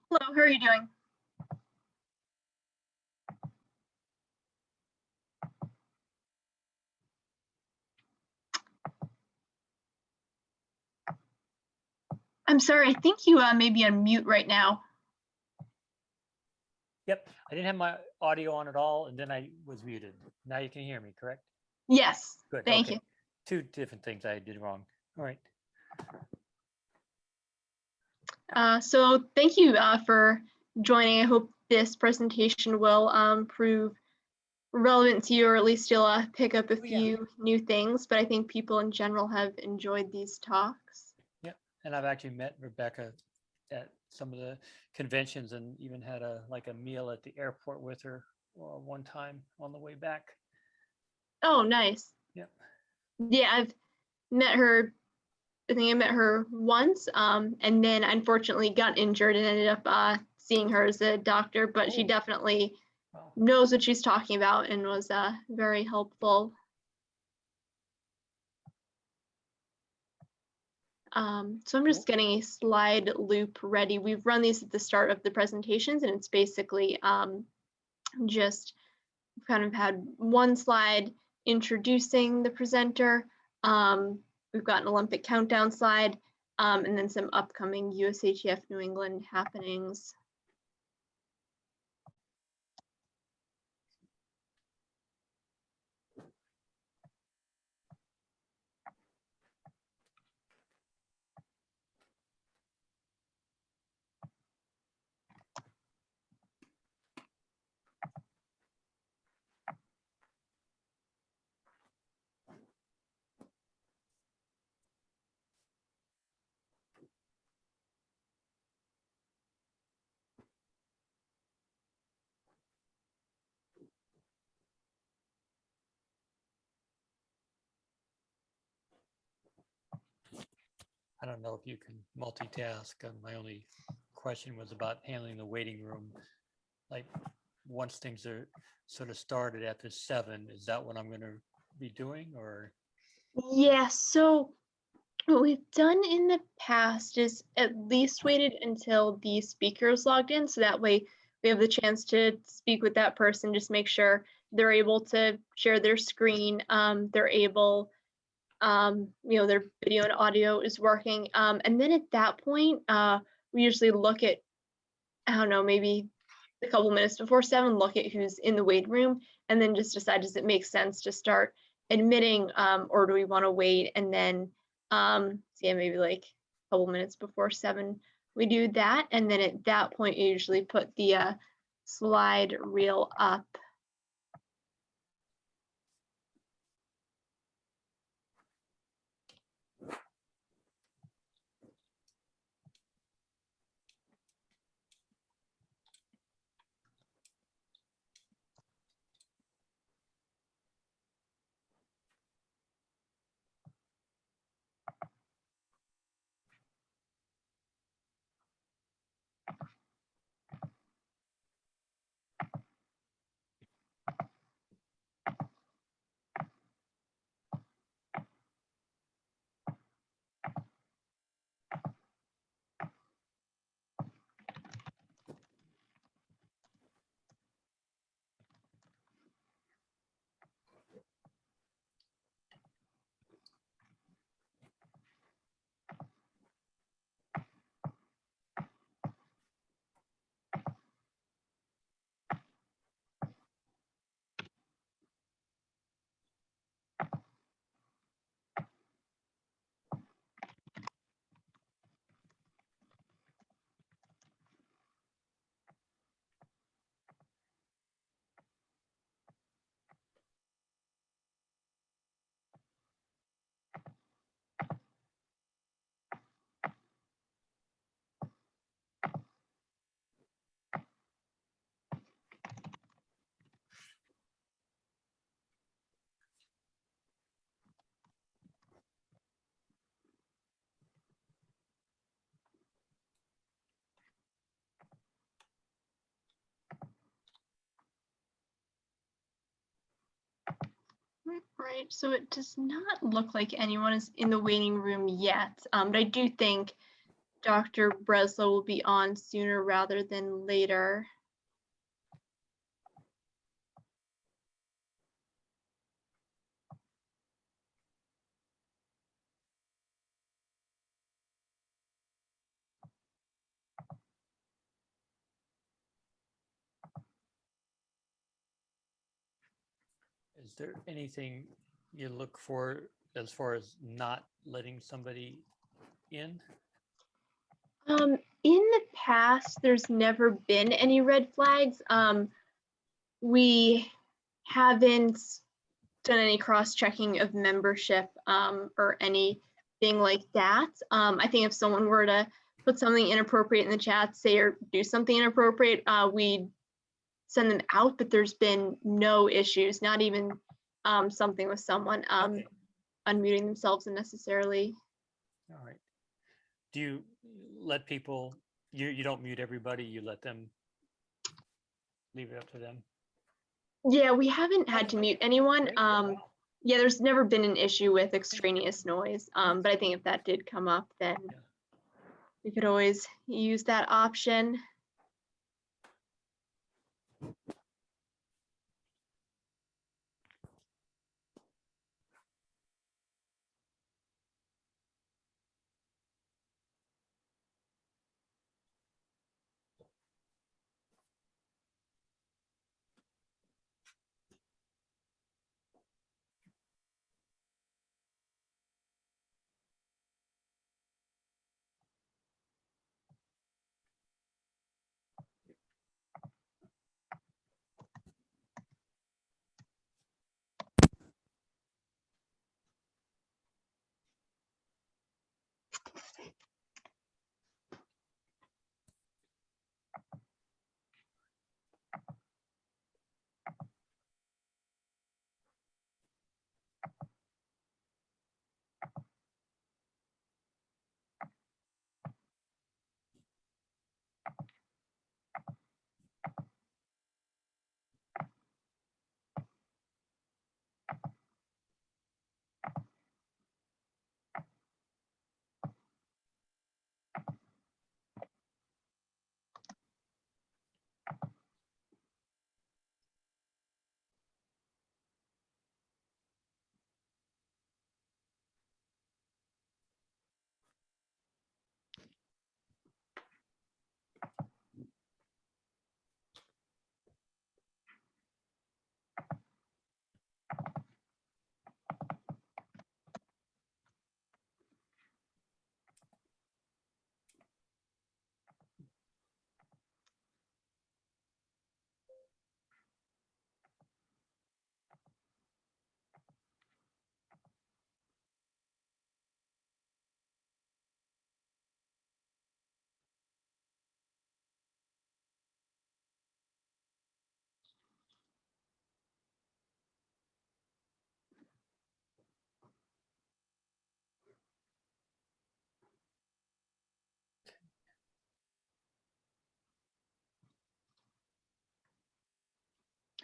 Hello, how are you doing? I'm sorry, I think you may be on mute right now. Yep, I didn't have my audio on at all, and then I was muted. Now you can hear me, correct? Yes, Good. thank Okay. you. Two different things I did wrong. All right. So thank you for joining. I hope this presentation will prove relevant to you, or at least you'll pick up a few new things, but I think people in general have enjoyed these talks. Yep, and I've actually met Rebecca at some of the conventions and even had a meal at the airport with her one time on the way back. Oh, nice. Yep. Yeah, I've met her. I think I met her once, and then unfortunately got injured and ended up seeing her as a doctor, but she definitely knows what she's talking about and was very helpful. So I'm just getting a slide loop ready. We've run these at the start of the presentations, and it's basically just kind of had one slide introducing the presenter. We've got an Olympic countdown slide, and then some upcoming USATF New England happenings. I don't know if you can multitask. My only question was about handling the waiting room. Like once things are sort of started after 7, is that what I'm going to be doing, or? Yeah, so what we've done in the past is at least waited until the speaker is logged in, so that way we have the chance to speak with that person, just make sure they're able to share their screen, they're able, their video and audio is working. And then at that point, we usually look at, I don't know, maybe a couple minutes before 7, look at who's in the waiting room, and then just decide, does it make sense to start admitting, or do we want to wait? And then, maybe like a couple minutes before 7, we do that. And then at that point, you usually put the slide reel up. Right, so it does not look like anyone is in the waiting room yet, but I do think Dr. Breslow will be on sooner rather than later. Is there anything you look for as far as not letting somebody in? In the past, there's never been any red flags. We haven't done any cross-checking of membership or anything like that. I think if someone were to put something inappropriate in the chat, say or do something inappropriate, we'd send them out, but there's been no issues, not even something with someone Okay. unmuting themselves unnecessarily. All right. Do you let people, you don't mute everybody, you let them, leave it up to them? Yeah, we haven't had to mute anyone. Great. Yeah, there's never been an issue with extraneous noise, but I think if that did come up, then Yeah. we could always use that option.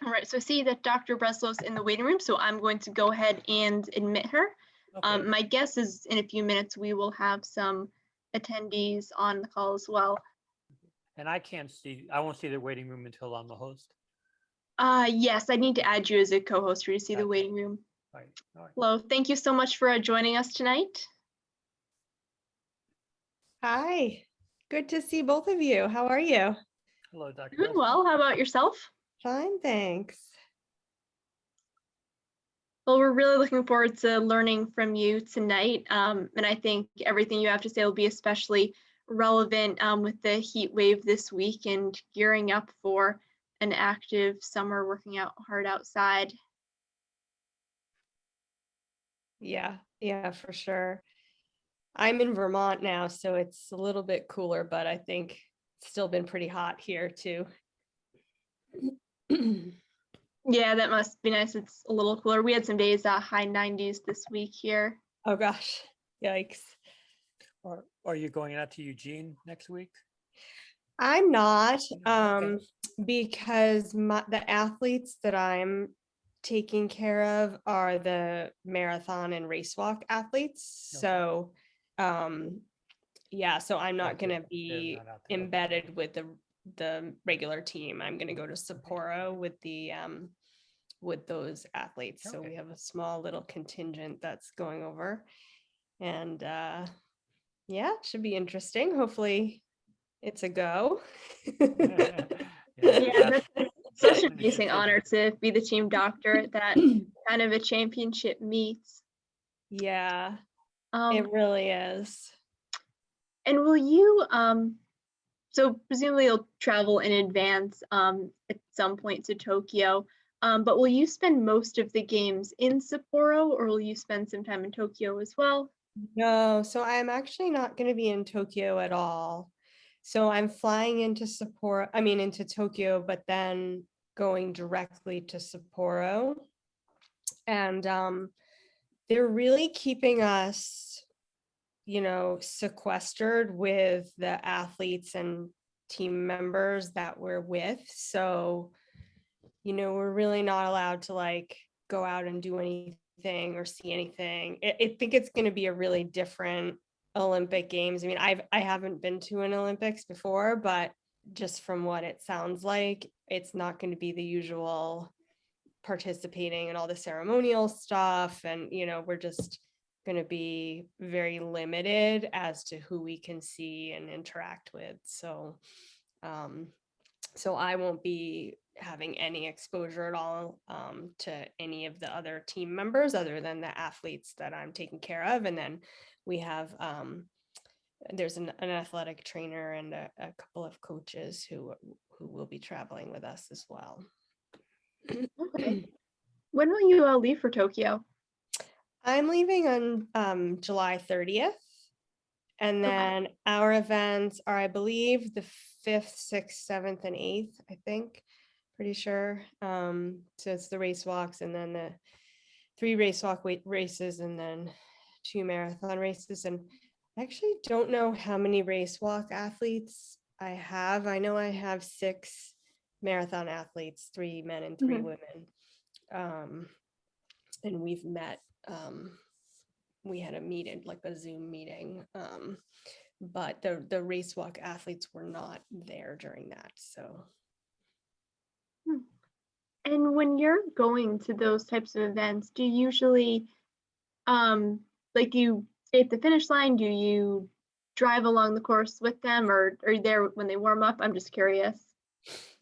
All right, so I see that Dr. Breslow's in the waiting room, so I'm going to go ahead and admit her. Okay. My guess is in a few minutes we will have some attendees on the call as well. And I won't see the waiting room until I'm the host. Yes, I need to add you as a co-host for you to see the Okay. waiting room. All right. All right. Hello, thank you so much for joining us tonight. Hi, good to see both of you. How are you? Hello, Dr. Doing Breslow. well, how about yourself? Fine, thanks. Well, we're really looking forward to learning from you tonight. And I think everything you have to say will be especially relevant with the heat wave this week and gearing up for an active summer, working out hard outside. Yeah, for sure. I'm in Vermont now, so it's a little bit cooler, but I think it's still been pretty hot here too. Yeah, that must be nice. It's a little cooler. We had some days high 90s this week here. Oh gosh, yikes. Are you going out to Eugene next week? I'm not, Okay. because the athletes that I'm taking care of are the marathon and race walk athletes. Okay. So yeah, so I'm not Okay, gonna they're be not out there. embedded with the regular team. I'm gonna go to Sapporo with those athletes. So Okay. we have a small little contingent that's going over. And yeah, it should be interesting. Hopefully it's a go. Yeah, Yeah, that's such an the amazing honor to be the team doctor at that kind of a championship meet. Yeah, Um, it really is. and will you, so presumably you'll travel in advance at some point to Tokyo, but will you spend most of the games in Sapporo, or will you spend some time in Tokyo as well? No, so I'm actually not going to be in Tokyo at all. So I'm flying into Sapporo, I mean into Tokyo, but then going directly to Sapporo. And they're really keeping us, sequestered with the athletes and team members that we're with. So, we're really not allowed to like go out and do anything or see anything. I think it's going to be a really different Olympic Games. I mean, I haven't been to an Olympics before, but just from what it sounds like, it's not going to be the usual participating in all the ceremonial stuff. And, we're just going to be very limited as to who we can see and interact with. So, so I won't be having any exposure at all to any of the other team members other than the athletes that I'm taking care of. And then we have, there's an athletic trainer and a couple of coaches who will be traveling with us as well. Okay. When will you leave for Tokyo? I'm leaving on July 30th. And then our events are, I believe, the 5th, 6th, 7th, and 8th, I think, pretty sure. So it's the race walks and then the 3 race walk races and then 2 marathon races. And I actually don't know how many race walk athletes I have. I know I have 6 marathon athletes, 3 men and 3 women. And we've met, we had a meeting, like a Zoom meeting. But the race walk athletes were not there during that. So. And when you're going to those types of events, do you usually, like, do you stay at the finish line? Do you drive along the course with them, or are you there when they warm up? I'm just curious.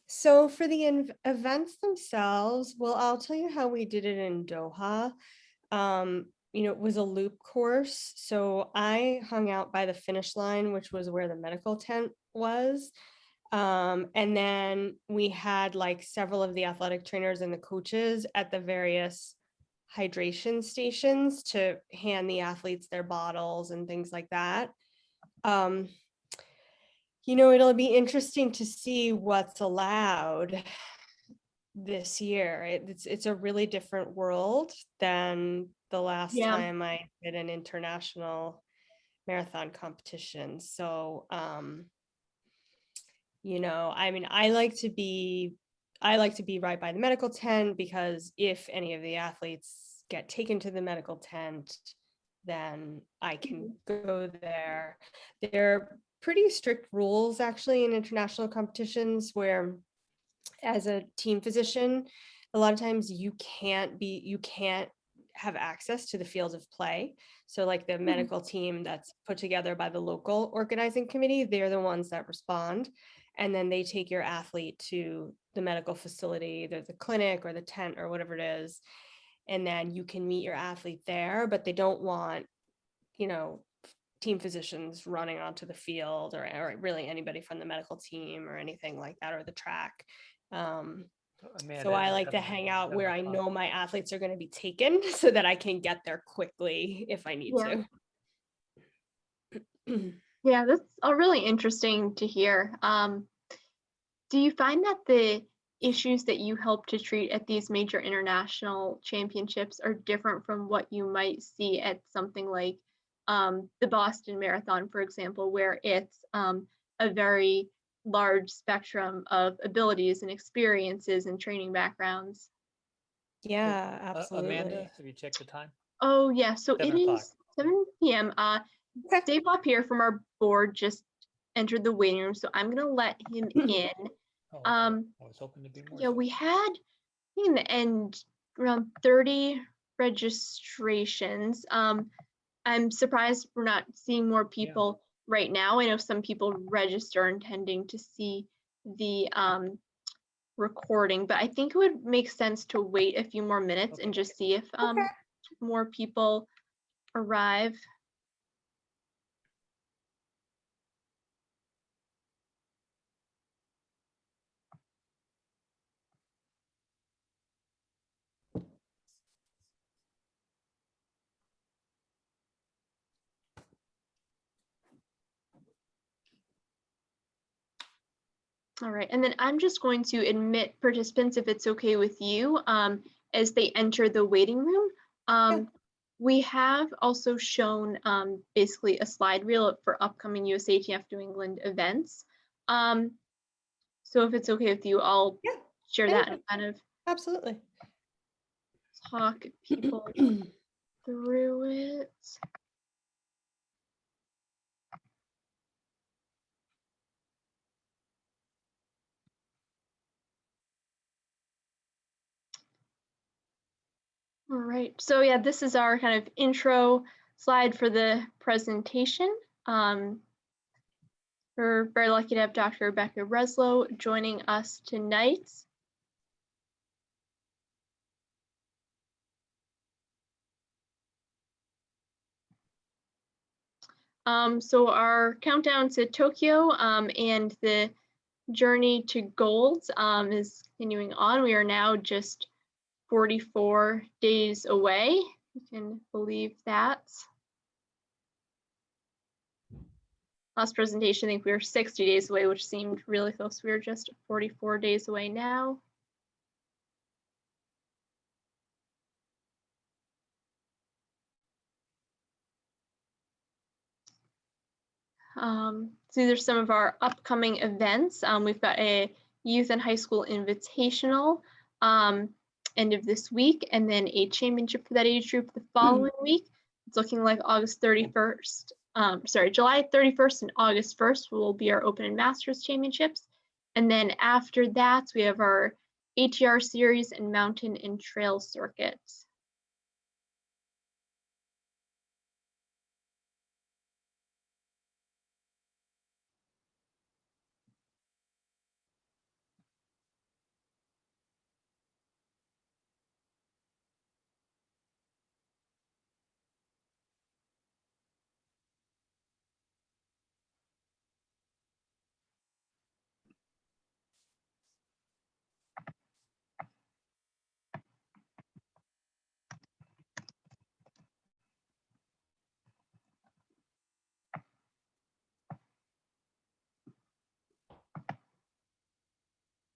So for the events themselves, well, I'll tell you how we did it in Doha. It was a loop course. So I hung out by the finish line, which was where the medical tent was. And then we had like several of the athletic trainers and the coaches at the various hydration stations to hand the athletes their bottles and things like that. It'll be interesting to see what's allowed this year. It's a really different world than the last time I did an international marathon competition. So, I mean, I like to be right by the medical tent because if any of the athletes get taken to the medical tent, then I can go there. There pretty strict rules actually in international competitions where as a team physician, a lot of times you can't have access to the fields of play. So like the medical team that's put together by the local organizing committee, they're the ones that respond. And then they take your athlete to the medical facility, either the clinic or the tent or whatever it is. And then you can meet your athlete there, but they don't want, team physicians running onto the field or really anybody from the medical team or anything like that, or the track. So I like to hang out where I know my athletes are going to be taken so that I can get there quickly if I need to. Yeah, that's all really interesting to hear. Do you find that the issues that you help to treat at these major international championships are different from what you might see at something like the Boston Marathon, for example, where it's a very large spectrum of abilities and experiences and training backgrounds? Yeah, absolutely. Amanda, have you checked the time? Oh, yeah. So it 7 o'clock. is 7 p.m. Okay. Dave LaPierre from our board just entered the waiting room, so I'm gonna let him in. Oh, okay. I was hoping to be more. Yeah, we had, I think in the end, around 30 registrations. I'm surprised we're not seeing more people right now. I know some people register intending to see the recording, but I think it would make sense to wait a few more minutes and just see if more people arrive. All right, and then I'm just going to admit participants if it's okay with you as they enter the waiting room. We have also shown basically a slide reel for upcoming USATF New England events. So if it's okay with you, I'll share that and kind of Absolutely talk people through it. All right, so yeah, this is our kind of intro slide for the presentation. We're very lucky to have Dr. Rebecca Breslow joining us tonight. So our countdown to Tokyo and the journey to gold is continuing on. We are now just 44 days away. You can believe that. Last presentation, I think we were 60 days away, which seemed really close. We are just 44 days away now. So these are some of our upcoming events. We've got a youth and high school invitational end of this week, and then a championship for that age group the following week. It's looking like August 31st. July 31st and August 1st will be our Open and Masters championships. And then after that, we have our ATR series and mountain and trail circuits.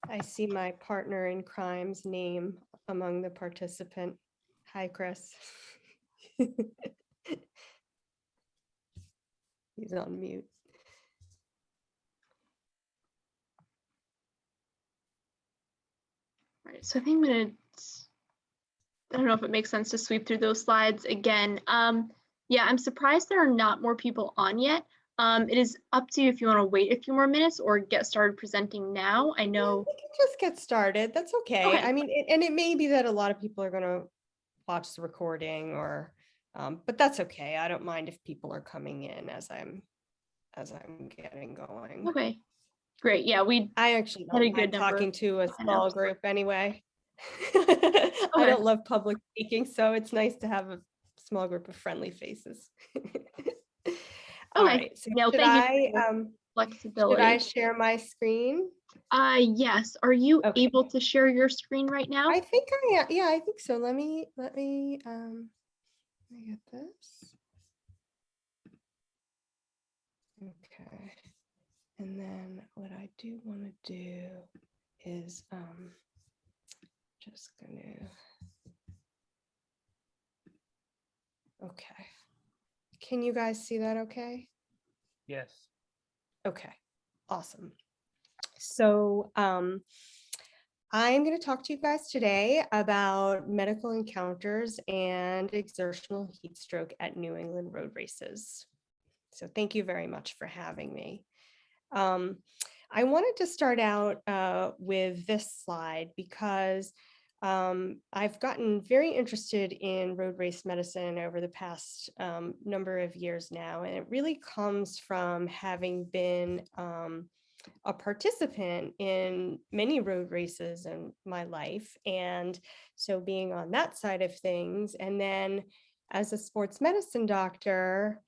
I see my partner in crime's name among the participant. Hi, Chris. He's on mute. Right, so I think I don't know if it makes sense to sweep through those slides again. Yeah, I'm surprised there are not more people on yet. It is up to you if you want to wait a few more minutes or get started presenting now. I know. We can just get started. That's okay. I mean, and it may be that a lot of people are going to watch the recording or, but that's okay. I don't mind if people are coming in as I'm getting going. Okay, great. Yeah, I actually don't like talking to a small group anyway. I don't love public speaking, so it's nice to have a small group of friendly faces. All right. So no, thank you for flexibility. Should I share my screen? Yes. Are you able to share your screen right now? I think I am. Yeah, I think so. Let me get this. Okay. And then what I do want to do is just gonna. Okay. Can you guys see that okay? Yes. Okay, awesome. So I'm going to talk to you guys today about medical encounters and exertional heat stroke at New England road races. So thank you very much for having me. I wanted to start out with this slide because I've gotten very interested in road race medicine over the past number of years now, and it really comes from having been a participant in many road races in my life. And so being on that side of things, and then as a sports medicine doctor,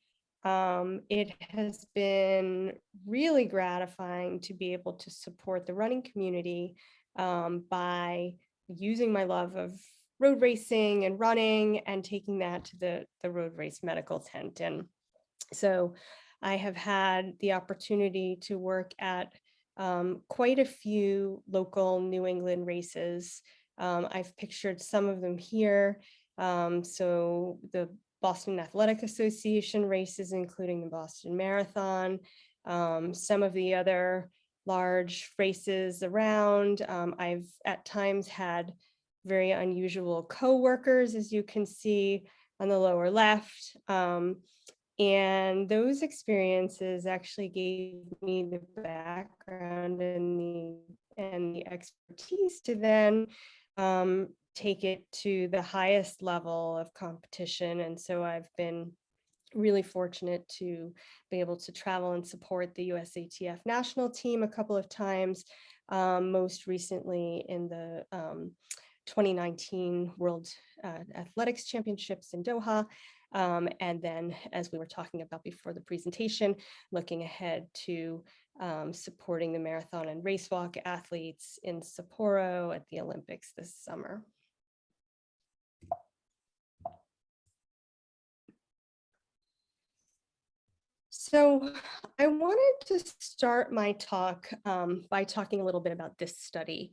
it has been really gratifying to be able to support the running community by using my love of road racing and running and taking that to the road race medical tent. And so I have had the opportunity to work at quite a few local New England races. I've pictured some of them here. So the Boston Athletic Association races, including the Boston Marathon, some of the other large races around. I've at times had very unusual co-workers, as you can see on the lower left. And those experiences actually gave me the background and the expertise to then take it to the highest level of competition. And so I've been really fortunate to be able to travel and support the USATF national team a couple of times, most recently in the 2019 World Athletics Championships in Doha. And then, as we were talking about before the presentation, looking ahead to supporting the marathon and race walk athletes in Sapporo at the Olympics this summer. So I wanted to start my talk by talking a little bit about this study.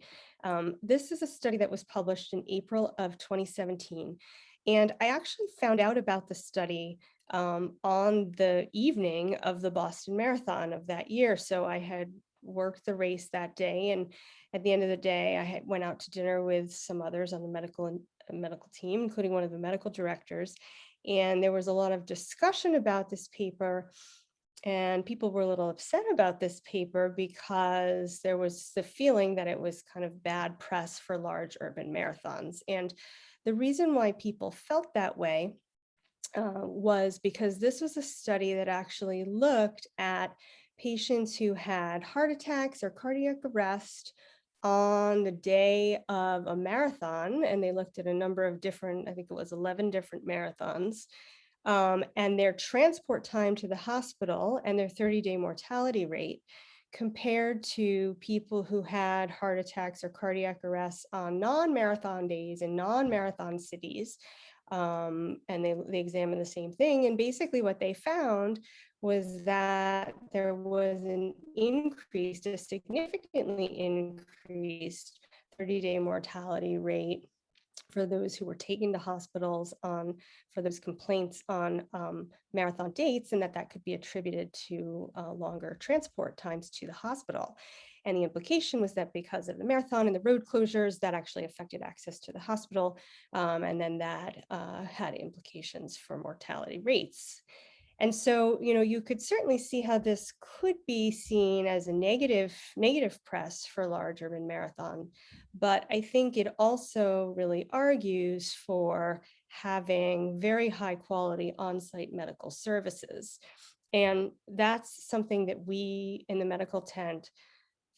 This is a study that was published in April of 2017. And I actually found out about the study on the evening of the Boston Marathon of that year. So I had worked the race that day. And at the end of the day, I went out to dinner with some others on the medical team, including one of the medical directors. And there was a lot of discussion about this paper. And people were a little upset about this paper because there was the feeling that it was kind of bad press for large urban marathons. And the reason why people felt that way was because this was a study that actually looked at patients who had heart attacks or cardiac arrest on the day of a marathon. And they looked at a number of different, I think it was 11 different marathons. And their transport time to the hospital and their 30-day mortality rate compared to people who had heart attacks or cardiac arrests on non-marathon days in non-marathon cities. And they examined the same thing. And basically what they found was that there was an increased, a significantly increased 30-day mortality rate for those who were taken to hospitals for those complaints on marathon dates, and that could be attributed to longer transport times to the hospital. And the implication was that because of the marathon and the road closures, that actually affected access to the hospital. And then that had implications for mortality rates. And so, you could certainly see how this could be seen as a negative press for large urban marathon. But I think it also really argues for having very high quality on-site medical services. And that's something that we in the medical tent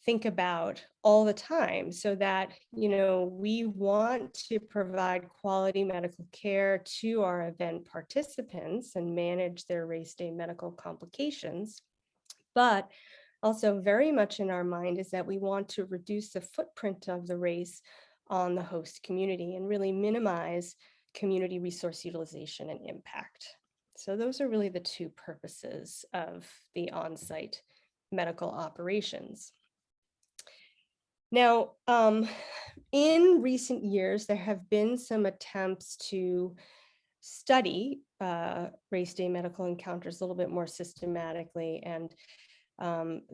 think about all the time, so that, we want to provide quality medical care to our event participants and manage their race day medical complications. But also very much in our mind is that we want to reduce the footprint of the race on the host community and really minimize community resource utilization and impact. So those are really the two purposes of the on-site medical operations. Now, in recent years, there have been some attempts to study race day medical encounters a little bit more systematically, and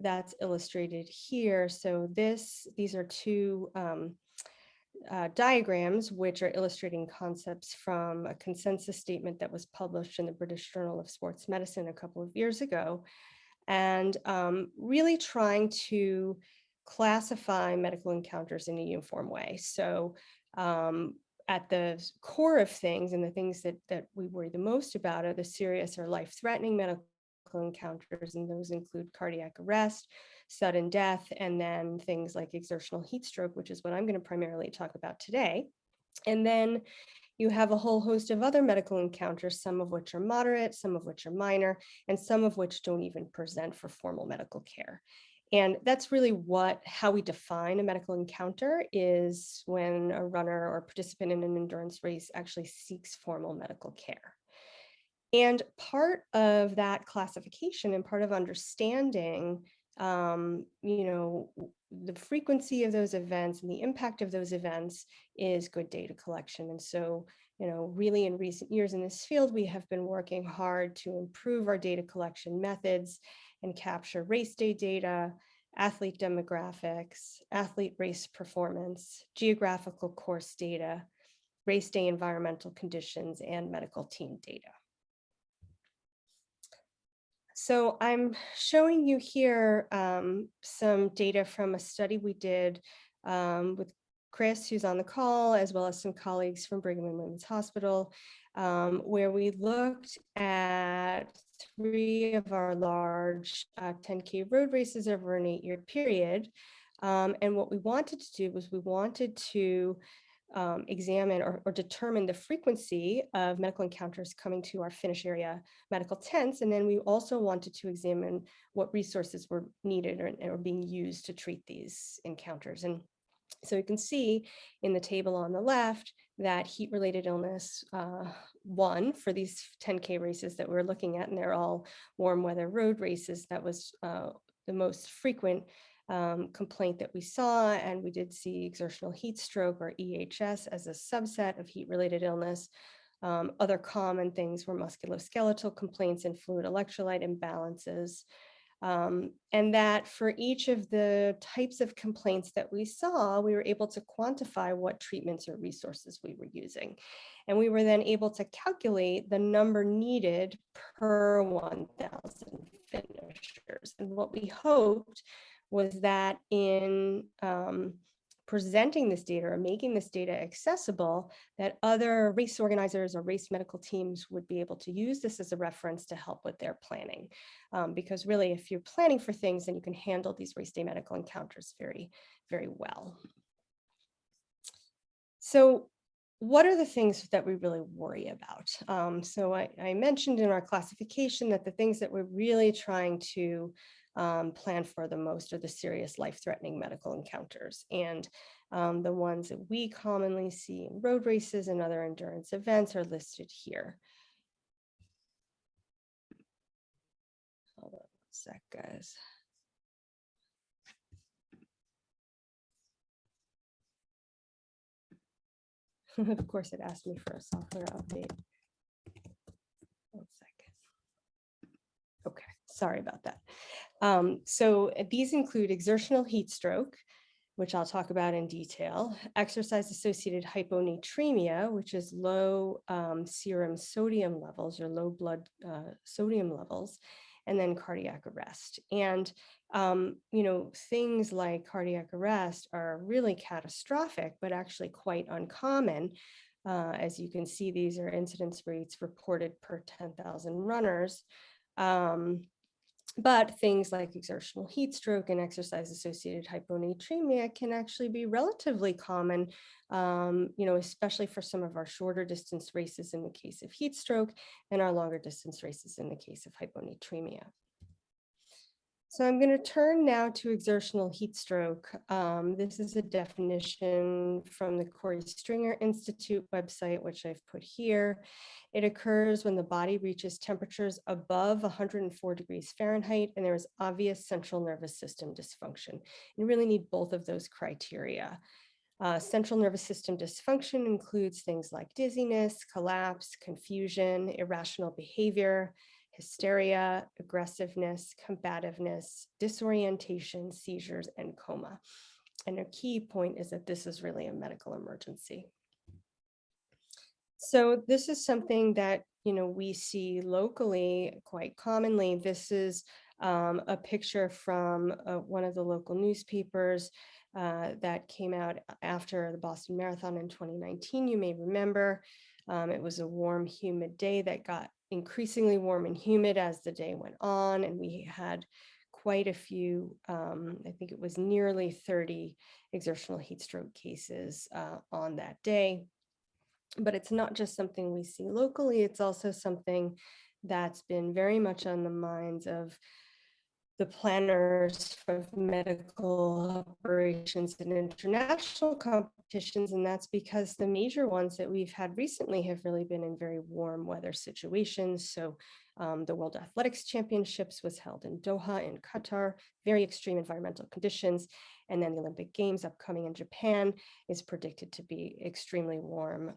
that's illustrated here. So these are two diagrams, which are illustrating concepts from a consensus statement that was published in the British Journal of Sports Medicine a couple of years ago, and really trying to classify medical encounters in a uniform way. So at the core of things, and the things that we worry the most about, are the serious or life-threatening medical encounters, and those include cardiac arrest, sudden death, and then things like exertional heat stroke, which is what I'm going to primarily talk about today. And then you have a whole host of other medical encounters, some of which are moderate, some of which are minor, and some of which don't even present for formal medical care. And that's really how we define a medical encounter, is when a runner or participant in an endurance race actually seeks formal medical care. And part of that classification and part of understanding, the frequency of those events and the impact of those events is good data collection. And so, really in recent years in this field, we have been working hard to improve our data collection methods and capture race day data, athlete demographics, athlete race performance, geographical course data, race day environmental conditions, and medical team data. So I'm showing you here some data from a study we did with Chris, who's on the call, as well as some colleagues from Brigham and Women's Hospital, where we looked at 3 of our large 10K road races over an 8-year period. And what we wanted to do was we wanted to examine or determine the frequency of medical encounters coming to our finish area medical tents. And then we also wanted to examine what resources were needed or being used to treat these encounters. And so you can see in the table on the left that heat-related illness won for these 10K races that we're looking at, and they're all warm weather road races. That was the most frequent complaint that we saw, and we did see exertional heat stroke, or EHS, as a subset of heat-related illness. Other common things were musculoskeletal complaints and fluid electrolyte imbalances. And that for each of the types of complaints that we saw, we were able to quantify what treatments or resources we were using. And we were then able to calculate the number needed per 1,000 finishers. And what we hoped was that in presenting this data or making this data accessible, that other race organizers or race medical teams would be able to use this as a reference to help with their planning. Because really, if you're planning for things, then you can handle these race day medical encounters very, very well. So what are the things that we really worry about? So I mentioned in our classification that the things that we're really trying to plan for the most are the serious life-threatening medical encounters. And the ones that we commonly see in road races and other endurance events are listed here. Hold on a sec, guys. Of course, it asked me for a software update. 1 second. Okay, sorry about that. So these include exertional heat stroke, which I'll talk about in detail, exercise-associated hyponatremia, which is low serum sodium levels or low blood sodium levels, and then cardiac arrest. And things like cardiac arrest are really catastrophic, but actually quite uncommon. As you can see, these are incidence rates reported per 10,000 runners. But things like exertional heat stroke and exercise-associated hyponatremia can actually be relatively common, especially for some of our shorter distance races in the case of heat stroke and our longer distance races in the case of hyponatremia. So I'm going to turn now to exertional heat stroke. This is a definition from the Corey Stringer Institute website, which I've put here. It occurs when the body reaches temperatures above 104 degrees Fahrenheit and there is obvious central nervous system dysfunction. You really need both of those criteria. Central nervous system dysfunction includes things like dizziness, collapse, confusion, irrational behavior, hysteria, aggressiveness, combativeness, disorientation, seizures, and coma. And a key point is that this is really a medical emergency. So this is something that, we see locally quite commonly. This is a picture from one of the local newspapers that came out after the Boston Marathon in 2019. You may remember it was a warm, humid day that got increasingly warm and humid as the day went on. And we had quite a few, I think it was nearly 30 exertional heat stroke cases on that day. But it's not just something we see locally, it's also something that's been very much on the minds of the planners for medical operations and international competitions. And that's because the major ones that we've had recently have really been in very warm weather situations. So the World Athletics Championships was held in Doha in Qatar, very extreme environmental conditions. And then the Olympic Games upcoming in Japan is predicted to be extremely warm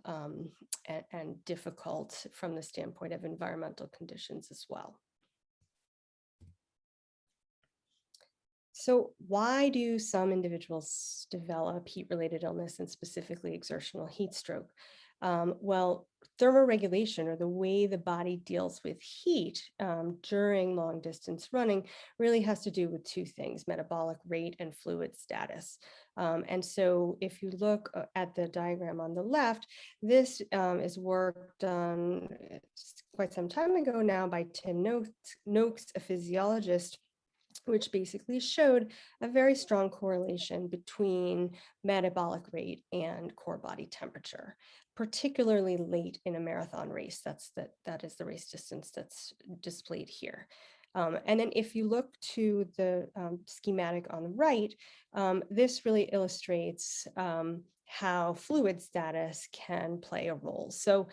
and difficult from the standpoint of environmental conditions as well. So why do some individuals develop heat-related illness and specifically exertional heat stroke? Well, thermoregulation, or the way the body deals with heat during long distance running, really has to do with two things: metabolic rate and fluid status. And so if you look at the diagram on the left, this is work done quite some time ago now by Tim Noakes, a physiologist, which basically showed a very strong correlation between metabolic rate and core body temperature, particularly late in a marathon race. That is the race distance that's displayed here. And then if you look to the schematic on the right, this really illustrates how fluid status can play a role. So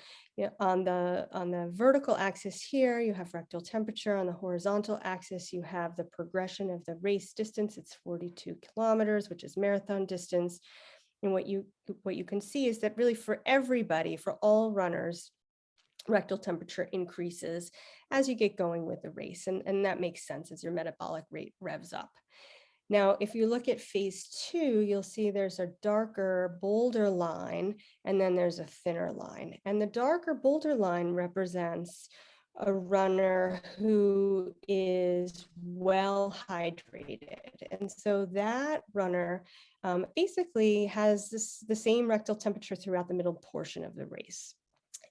on the vertical axis here, you have rectal temperature. On the horizontal axis, you have the progression of the race distance. It's 42 kilometers, which is marathon distance. And what you can see is that really for everybody, for all runners, rectal temperature increases as you get going with the race. And that makes sense as your metabolic rate revs up. Now, if you look at phase 2, you'll see there's a darker, bolder line, and then there's a thinner line. And the darker, bolder line represents a runner who is well hydrated. And so that runner basically has the same rectal temperature throughout the middle portion of the race.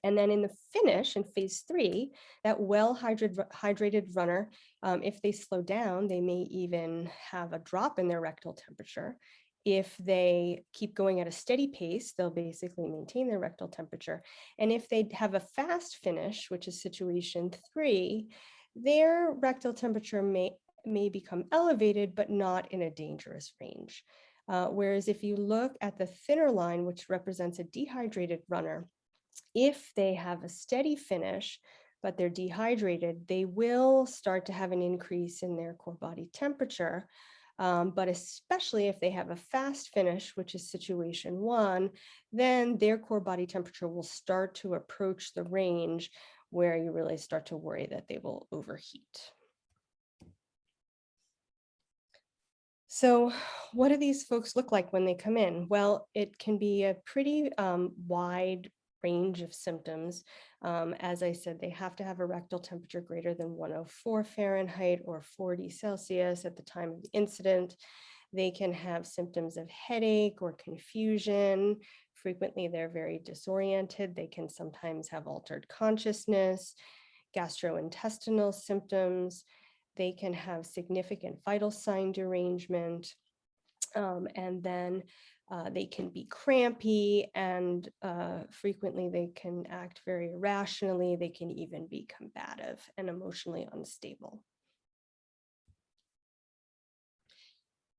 And then in the finish, in phase 3, that well-hydrated runner, if they slow down, they may even have a drop in their rectal temperature. If they keep going at a steady pace, they'll basically maintain their rectal temperature. And if they have a fast finish, which is situation 3, their rectal temperature may become elevated, but not in a dangerous range. Whereas if you look at the thinner line, which represents a dehydrated runner, if they have a steady finish, but they're dehydrated, they will start to have an increase in their core body temperature. But especially if they have a fast finish, which is situation 1, then their core body temperature will start to approach the range where you really start to worry that they will overheat. So what do these folks look like when they come in? Well, it can be a pretty wide range of symptoms. As I said, they have to have a rectal temperature greater than 104 Fahrenheit or 40 Celsius at the time of the incident. They can have symptoms of headache or confusion. Frequently, they're very disoriented. They can sometimes have altered consciousness, gastrointestinal symptoms. They can have significant vital sign derangement. And then they can be crampy, and frequently they can act very irrationally. They can even be combative and emotionally unstable.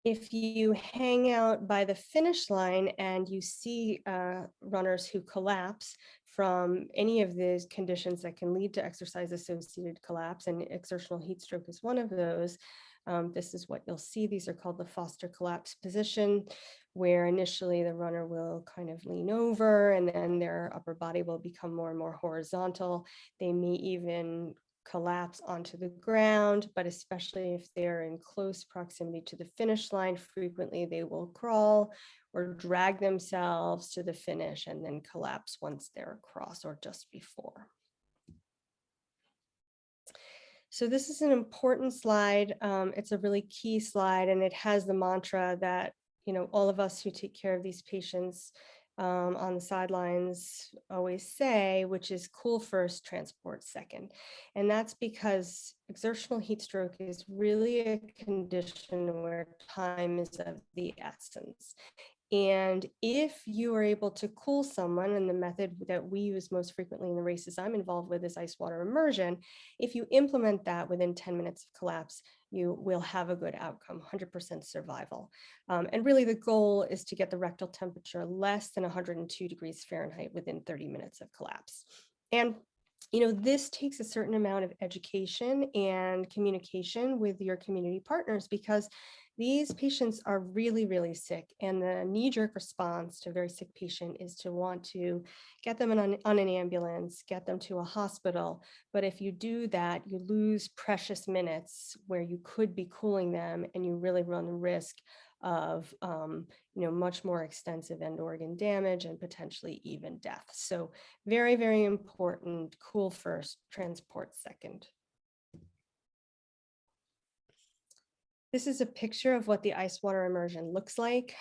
If you hang out by the finish line and you see runners who collapse from any of these conditions that can lead to exercise-associated collapse, and exertional heat stroke is one of those, this is what you'll see. These are called the Foster collapse position, where initially the runner will kind of lean over and then their upper body will become more and more horizontal. They may even collapse onto the ground, but especially if they're in close proximity to the finish line, frequently they will crawl or drag themselves to the finish and then collapse once they're across or just before. So this is an important slide. It's a really key slide, and it has the mantra that, all of us who take care of these patients on the sidelines always say, which is cool first, transport second. And that's because exertional heat stroke is really a condition where time is of the essence. And if you are able to cool someone, and the method that we use most frequently in the races I'm involved with is ice water immersion, if you implement that within 10 minutes of collapse, you will have a good outcome, 100% survival. And really the goal is to get the rectal temperature less than 102 degrees Fahrenheit within 30 minutes of collapse. And this takes a certain amount of education and communication with your community partners, because these patients are really, really sick, and the knee-jerk response to a very sick patient is to want to get them on an ambulance, get them to a hospital. But if you do that, you lose precious minutes where you could be cooling them, and you really run the risk of much more extensive end organ damage and potentially even death. So very, very important, cool first, transport second. This is a picture of what the ice water immersion looks like.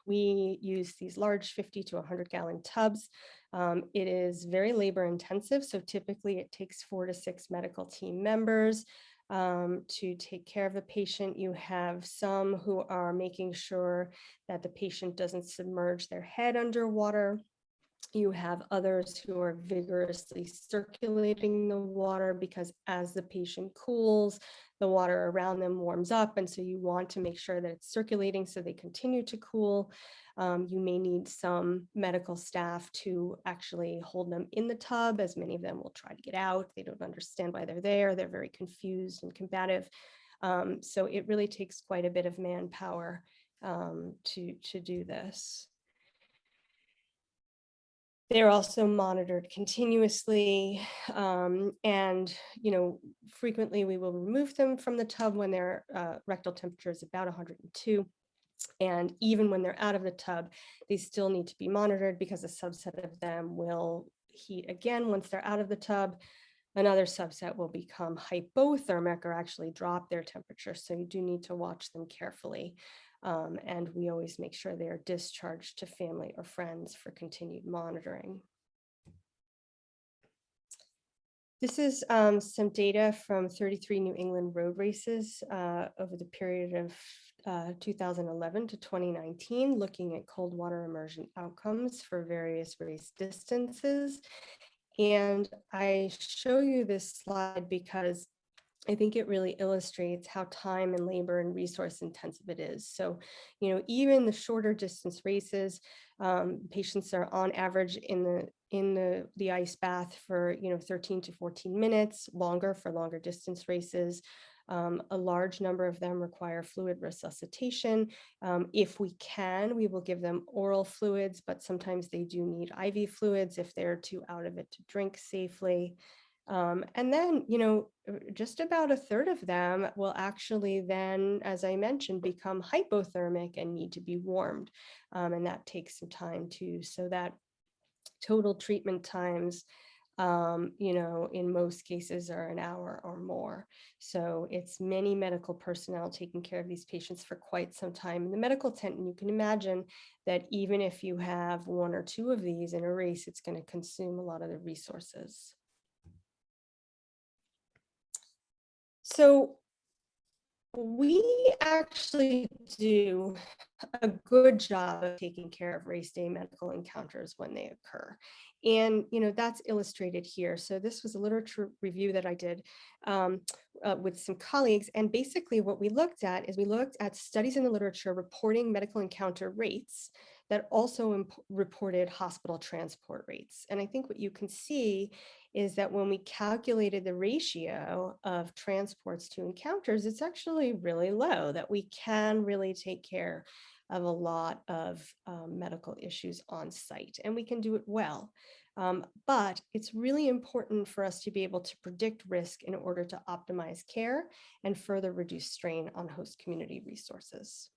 We use these large 50 to 100 gallon tubs. It is very labor intensive, so typically it takes 4 to 6 medical team members to take care of the patient. You have some who are making sure that the patient doesn't submerge their head underwater. You have others who are vigorously circulating the water, because as the patient cools, the water around them warms up. And so you want to make sure that it's circulating so they continue to cool. You may need some medical staff to actually hold them in the tub, as many of them will try to get out. They don't understand why they're there. They're very confused and combative. So it really takes quite a bit of manpower to do this. They're also monitored continuously, and frequently we will remove them from the tub when their rectal temperature is about 102. And even when they're out of the tub, they still need to be monitored, because a subset of them will heat again once they're out of the tub. Another subset will become hypothermic, or actually drop their temperature. So you do need to watch them carefully. And we always make sure they are discharged to family or friends for continued monitoring. This is some data from 33 New England road races over the period of 2011 to 2019, looking at cold water immersion outcomes for various race distances. And I show you this slide because I think it really illustrates how time and labor and resource intensive it is. So, even the shorter distance races, patients are on average in the ice bath for 13 to 14 minutes, longer for longer distance races. A large number of them require fluid resuscitation. If we can, we will give them oral fluids, but sometimes they do need IV fluids if they're too out of it to drink safely. And then, just about a third of them will actually then, as I mentioned, become hypothermic and need to be warmed. And that takes some time too. So that total treatment times, in most cases are an hour or more. So it's many medical personnel taking care of these patients for quite some time in the medical tent. And you can imagine that even if you have 1 or 2 of these in a race, it's going to consume a lot of the resources. So we actually do a good job of taking care of race day medical encounters when they occur. And, that's illustrated here. So this was a literature review that I did with some colleagues. And basically what we looked at is we looked at studies in the literature reporting medical encounter rates that also reported hospital transport rates. And I think what you can see is that when we calculated the ratio of transports to encounters, it's actually really low, that we can really take care of a lot of medical issues on site, and we can do it well. But it's really important for us to be able to predict risk in order to optimize care and further reduce strain on host community resources.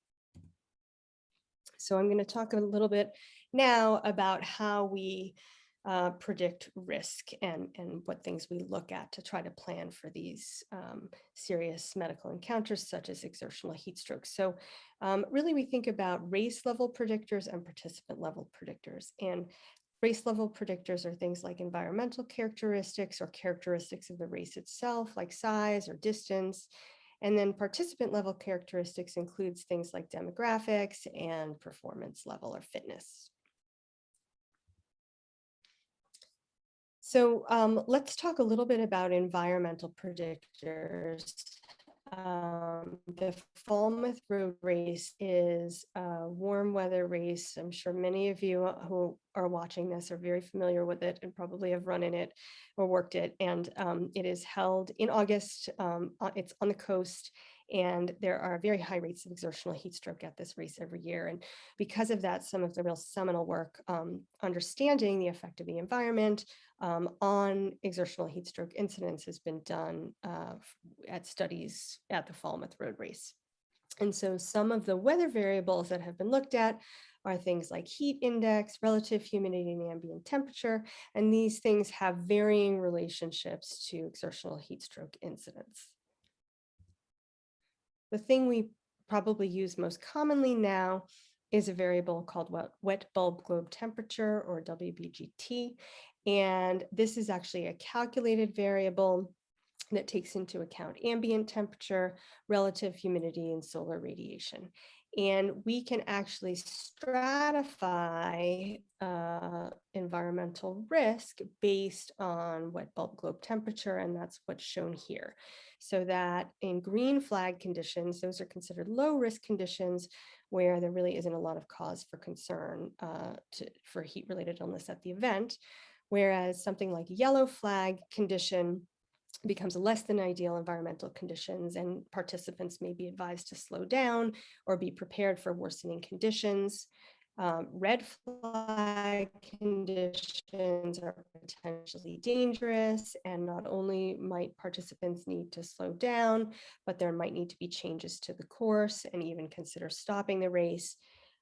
So I'm going to talk a little bit now about how we predict risk and what things we look at to try to plan for these serious medical encounters, such as exertional heat stroke. So really, we think about race level predictors and participant level predictors. And race level predictors are things like environmental characteristics or characteristics of the race itself, like size or distance. And then participant level characteristics includes things like demographics and performance level or fitness. So let's talk a little bit about environmental predictors. The Falmouth Road Race is a warm weather race. I'm sure many of you who are watching this are very familiar with it and probably have run in it or worked it. And it is held in August. It's on the coast, and there are very high rates of exertional heat stroke at this race every year. And because of that, some of the real seminal work understanding the effect of the environment on exertional heat stroke incidence has been done at studies at the Falmouth Road Race. And so some of the weather variables that have been looked at are things like heat index, relative humidity, and ambient temperature. And these things have varying relationships to exertional heat stroke incidence. The thing we probably use most commonly now is a variable called wet bulb globe temperature, or WBGT. And this is actually a calculated variable that takes into account ambient temperature, relative humidity, and solar radiation. And we can actually stratify environmental risk based on wet bulb globe temperature, and that's what's shown here. So that in green flag conditions, those are considered low risk conditions where there really isn't a lot of cause for concern for heat-related illness at the event. Whereas something like yellow flag condition becomes less than ideal environmental conditions, and participants may be advised to slow down or be prepared for worsening conditions. Red flag conditions are potentially dangerous, and not only might participants need to slow down, but there might need to be changes to the course and even consider stopping the race.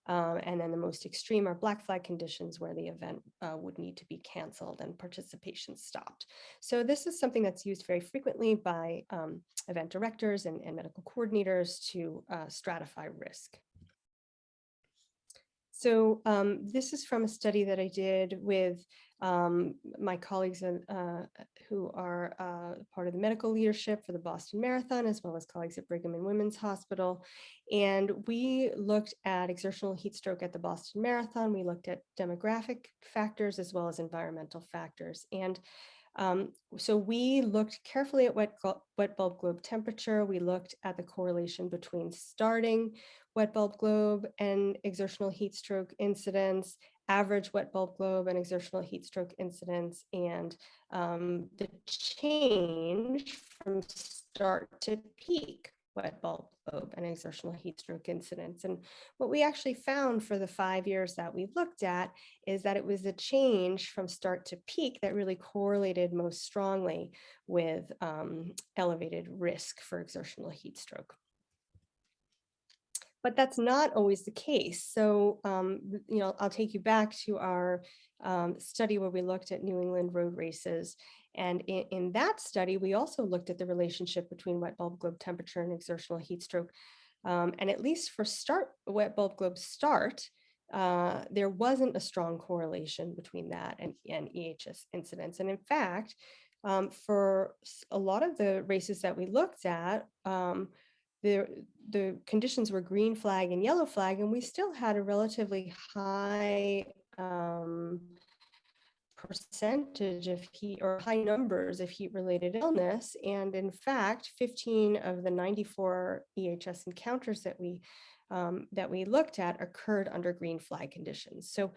And then the most extreme are black flag conditions, where the event would need to be canceled and participation stopped. So this is something that's used very frequently by event directors and medical coordinators to stratify risk. So this is from a study that I did with my colleagues who are part of the medical leadership for the Boston Marathon, as well as colleagues at Brigham and Women's Hospital. And we looked at exertional heat stroke at the Boston Marathon. We looked at demographic factors as well as environmental factors. And so we looked carefully at wet bulb globe temperature. We looked at the correlation between starting wet bulb globe and exertional heat stroke incidence, average wet bulb globe and exertional heat stroke incidence, and the change from start to peak wet bulb globe and exertional heat stroke incidence. And what we actually found for the 5 years that we looked at is that it was a change from start to peak that really correlated most strongly with elevated risk for exertional heat stroke. But that's not always the case. So, I'll take you back to our study where we looked at New England road races. And in that study, we also looked at the relationship between wet bulb globe temperature and exertional heat stroke. And at least for wet bulb globe start, there wasn't a strong correlation between that and EHS incidence. And in fact, for a lot of the races that we looked at, the conditions were green flag and yellow flag, and we still had a relatively high percentage of heat, or high numbers of heat-related illness. And in fact, 15 of the 94 EHS encounters that we looked at occurred under green flag conditions. So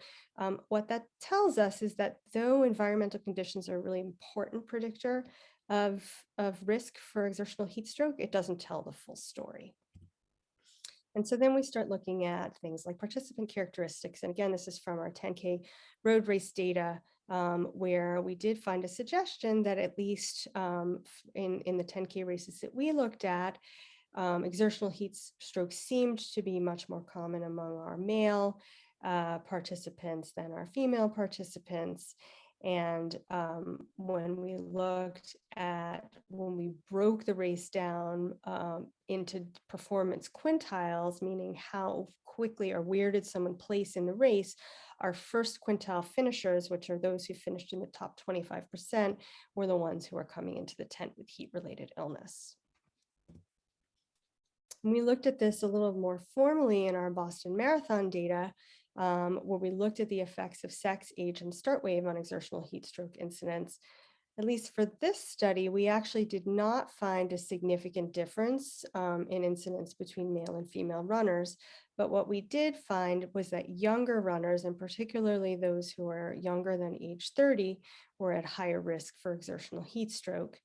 what that tells us is that though environmental conditions are a really important predictor of risk for exertional heat stroke, it doesn't tell the full story. And so then we start looking at things like participant characteristics. And again, this is from our 10K road race data. where we did find a suggestion that at least in the 10K races that we looked at, exertional heat stroke seemed to be much more common among our male participants than our female participants. And when we broke the race down into performance quintiles, meaning how quickly or where did someone place in the race, our first quintile finishers, which are those who finished in the top 25%, were the ones who are coming into the tent with heat-related illness. We looked at this a little more formally in our Boston Marathon data, where we looked at the effects of sex, age, and start wave on exertional heat stroke incidence. At least for this study, we actually did not find a significant difference in incidence between male and female runners. But what we did find was that younger runners, and particularly those who are younger than age 30, were at higher risk for exertional heat stroke.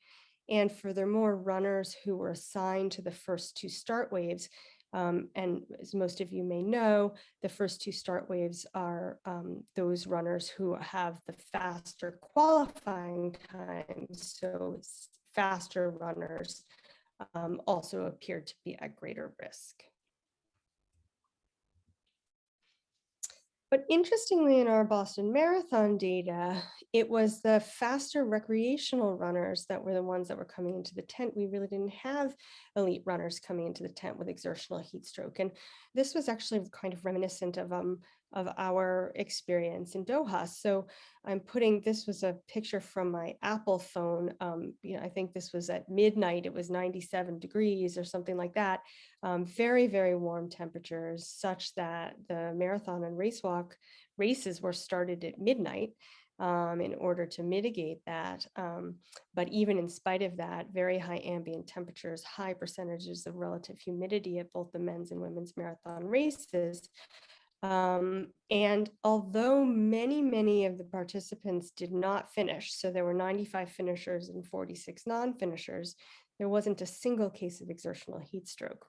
And furthermore, runners who were assigned to the first two start waves, and as most of you may know, the first two start waves are those runners who have the faster qualifying times. So faster runners also appeared to be at greater risk. But interestingly, in our Boston Marathon data, it was the faster recreational runners that were the ones that were coming into the tent. We really didn't have elite runners coming into the tent with exertional heat stroke. And this was actually kind of reminiscent of our experience in Doha. So this was a picture from my Apple phone. I think this was at midnight, it was 97 degrees or something like that. Very, very warm temperatures, such that the marathon and races were started at midnight in order to mitigate that. But even in spite of that, very high ambient temperatures, high percentages of relative humidity at both the men's and women's marathon races. And although many of the participants did not finish, so there were 95 finishers and 46 non-finishers, there wasn't a single case of exertional heat stroke.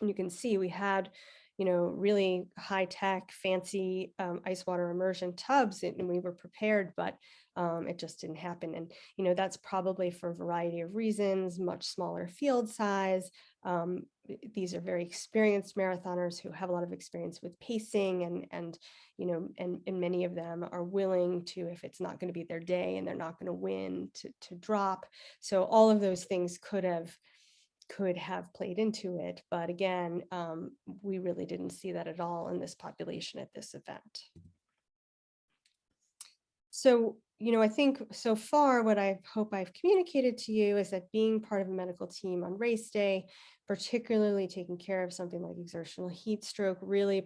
And you can see we had, really high-tech, fancy ice water immersion tubs, and we were prepared, but it just didn't happen. And, that's probably for a variety of reasons: much smaller field size. These are very experienced marathoners who have a lot of experience with pacing, and many of them are willing to, if it's not going to be their day and they're not going to win, to drop. So all of those things could have played into it. But again, we really didn't see that at all in this population at this event. So, I think so far what I hope I've communicated to you is that being part of a medical team on race day, particularly taking care of something like exertional heat stroke, really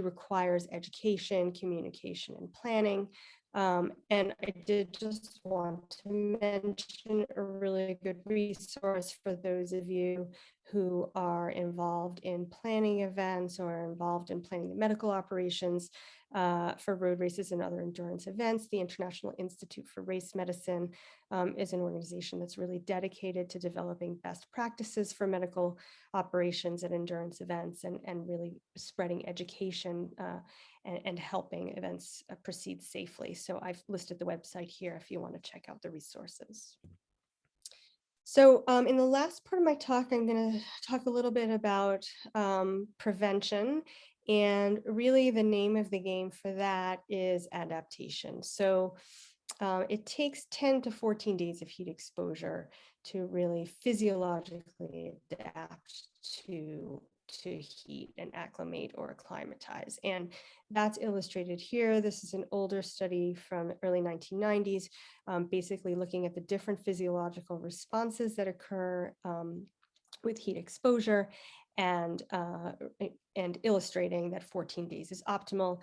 requires education, communication, and planning. And I did just want to mention a really good resource for those of you who are involved in planning events or involved in planning the medical operations for road races and other endurance events. The International Institute for Race Medicine is an organization that's really dedicated to developing best practices for medical operations at endurance events, and really spreading education and helping events proceed safely. So I've listed the website here if you want to check out the resources. So in the last part of my talk, I'm going to talk a little bit about prevention. And really the name of the game for that is adaptation. So it takes 10 to 14 days of heat exposure to really physiologically adapt to heat and acclimate or acclimatize. And that's illustrated here. This is an older study from the early 1990s, basically looking at the different physiological responses that occur with heat exposure, and illustrating that 14 days is optimal.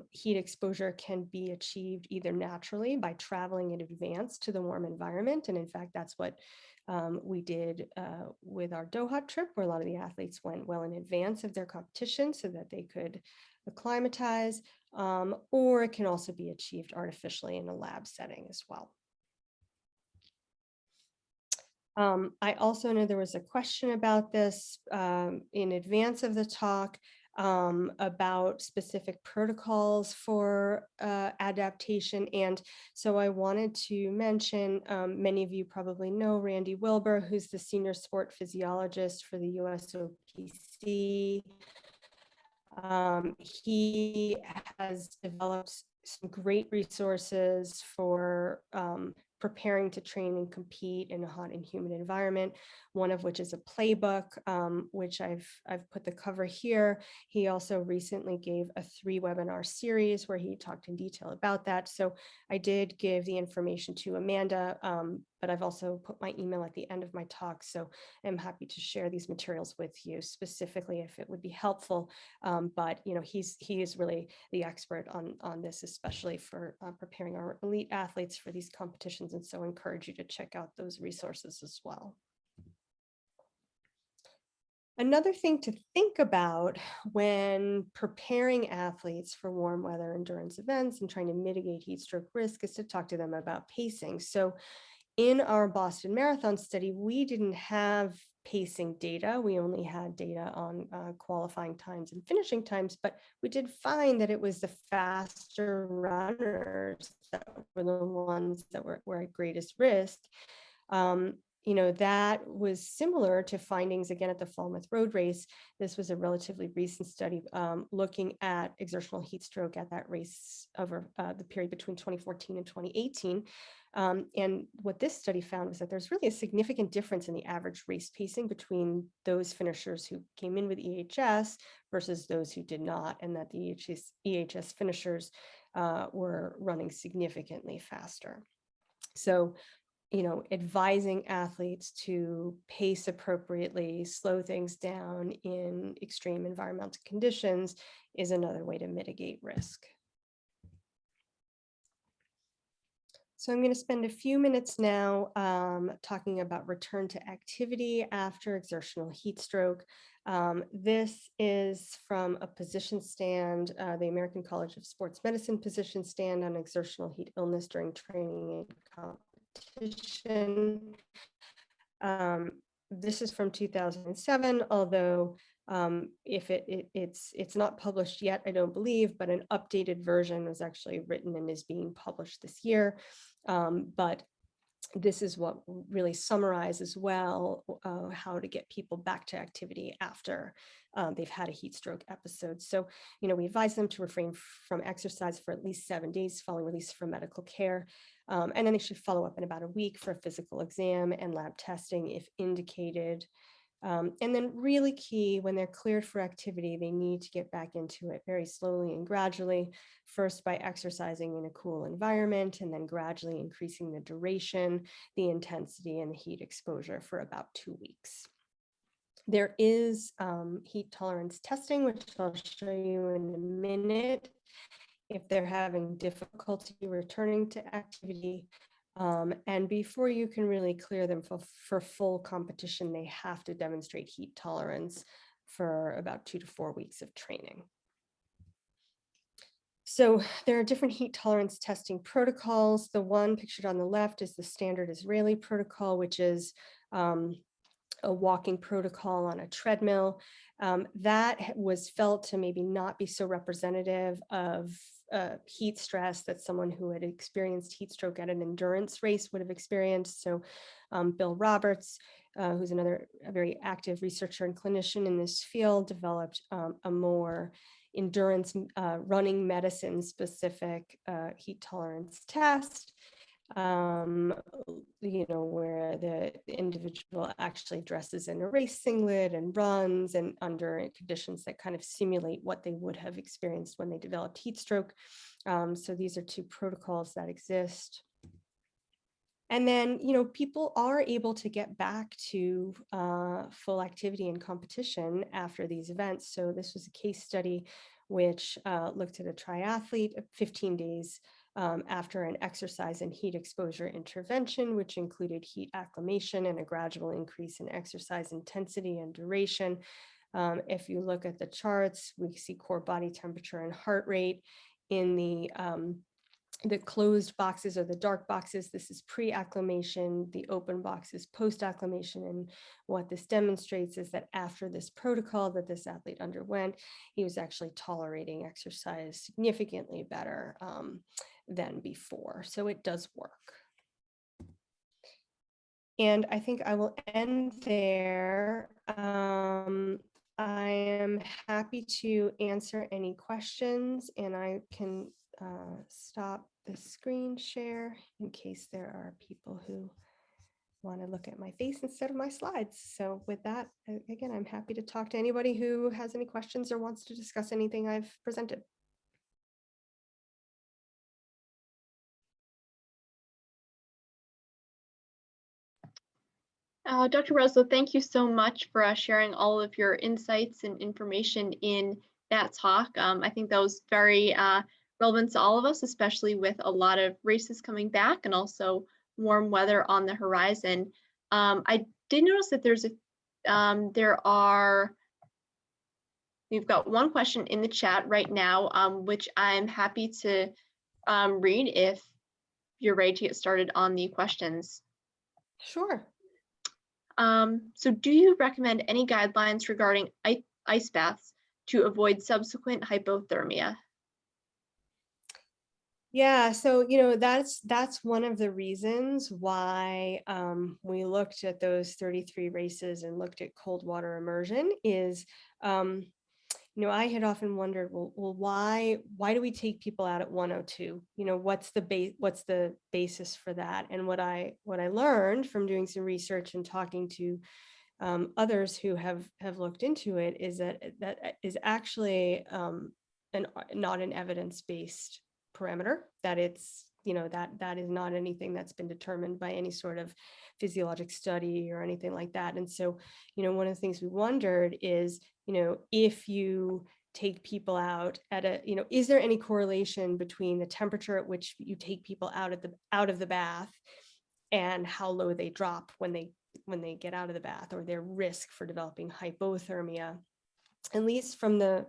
Heat exposure can be achieved either naturally by traveling in advance to the warm environment. And in fact, that's what we did with our Doha trip, where a lot of the athletes went well in advance of their competition so that they could acclimatize, or it can also be achieved artificially in a lab setting as well. I also know there was a question about this in advance of the talk. about specific protocols for adaptation. And so I wanted to mention, many of you probably know Randy Wilbur, who's the senior sport physiologist for the USOPC. He has developed some great resources for preparing to train and compete in a hot and humid environment, one of which is a playbook, which I've put the cover here. He also recently gave a 3-webinar series where he talked in detail about that. So I did give the information to Amanda, but I've also put my email at the end of my talk. So I'm happy to share these materials with you specifically if it would be helpful. But you know, he is really the expert on this, especially for preparing our elite athletes for these competitions. And so I encourage you to check out those resources as well. Another thing to think about when preparing athletes for warm weather endurance events and trying to mitigate heat stroke risk is to talk to them about pacing. So in our Boston Marathon study, we didn't have pacing data. We only had data on qualifying times and finishing times, but we did find that it was the faster runners that were the ones that were at greatest risk. You know, that was similar to findings again at the Falmouth Road Race. This was a relatively recent study looking at exertional heat stroke at that race over the period between 2014 and 2018. And what this study found was that there's really a significant difference in the average race pacing between those finishers who came in with EHS versus those who did not, and that the EHS finishers were running significantly faster. So, you know, advising athletes to pace appropriately, slow things down in extreme environmental conditions is another way to mitigate risk. So I'm going to spend a few minutes now talking about return to activity after exertional heat stroke. This is from a position stand, the American College of Sports Medicine position stand on exertional heat illness during training and competition. This is from 2007, although if it's not published yet, I don't believe, but an updated version was actually written and is being published this year. But this is what really summarizes well how to get people back to activity after they've had a heat stroke episode. So, you know, we advise them to refrain from exercise for at least 7 days following release from medical care. And then they should follow up in about a week for a physical exam and lab testing if indicated. And then really key, when they're cleared for activity, they need to get back into it very slowly and gradually, first by exercising in a cool environment, and then gradually increasing the duration, the intensity, and the heat exposure for about 2 weeks. There is heat tolerance testing, which I'll show you in a minute, if they're having difficulty returning to activity. And before you can really clear them for full competition, they have to demonstrate heat tolerance for about 2 to 4 weeks of training. So there are different heat tolerance testing protocols. The one pictured on the left is the standard Israeli protocol, which is a walking protocol on a treadmill. That was felt to maybe not be so representative of heat stress that someone who had experienced heat stroke at an endurance race would have experienced. So Bill Roberts, who's another very active researcher and clinician in this field, developed a more endurance running medicine specific heat tolerance test. You know, where the individual actually dresses in a race singlet and runs and under conditions that kind of simulate what they would have experienced when they developed heat stroke. So these are 2 protocols that exist. And then, you know, people are able to get back to full activity and competition after these events. So this was a case study which looked at a triathlete 15 days after an exercise and heat exposure intervention, which included heat acclimation and a gradual increase in exercise intensity and duration. If you look at the charts, we see core body temperature and heart rate in the the closed boxes or the dark boxes, this is pre-acclimation, the open box is post-acclimation. And what this demonstrates is that after this protocol that this athlete underwent, he was actually tolerating exercise significantly better than before. So it does work. And I think I will end there. I am happy to answer any questions, and I can stop the screen share in case there are people who want to look at my face instead of my slides. So with that, again, I'm happy to talk to anybody who has any questions or wants to discuss anything I've presented. Dr. Breslow, thank you so much for sharing all of your insights and information in that talk. I think that was very relevant to all of us, especially with a lot of races coming back and also warm weather on the horizon. I did notice that we've got one question in the chat right now, which I'm happy to read if you're ready to get started on the questions. Sure. So do you recommend any guidelines regarding ice baths to avoid subsequent hypothermia? Yeah, so that's one of the reasons why we looked at those 33 races and looked at cold water immersion is I had often wondered, well, why do we take people out at 102? What's the basis for that? And what I learned from doing some research and talking to others who have looked into it is that is actually not an evidence-based parameter, that it's that is not anything that's been determined by any sort of physiologic study or anything like that. And so one of the things we wondered is if you take people out at a is there any correlation between the temperature at which you take people out of the bath and how low they drop when they get out of the bath, or their risk for developing hypothermia? At least from the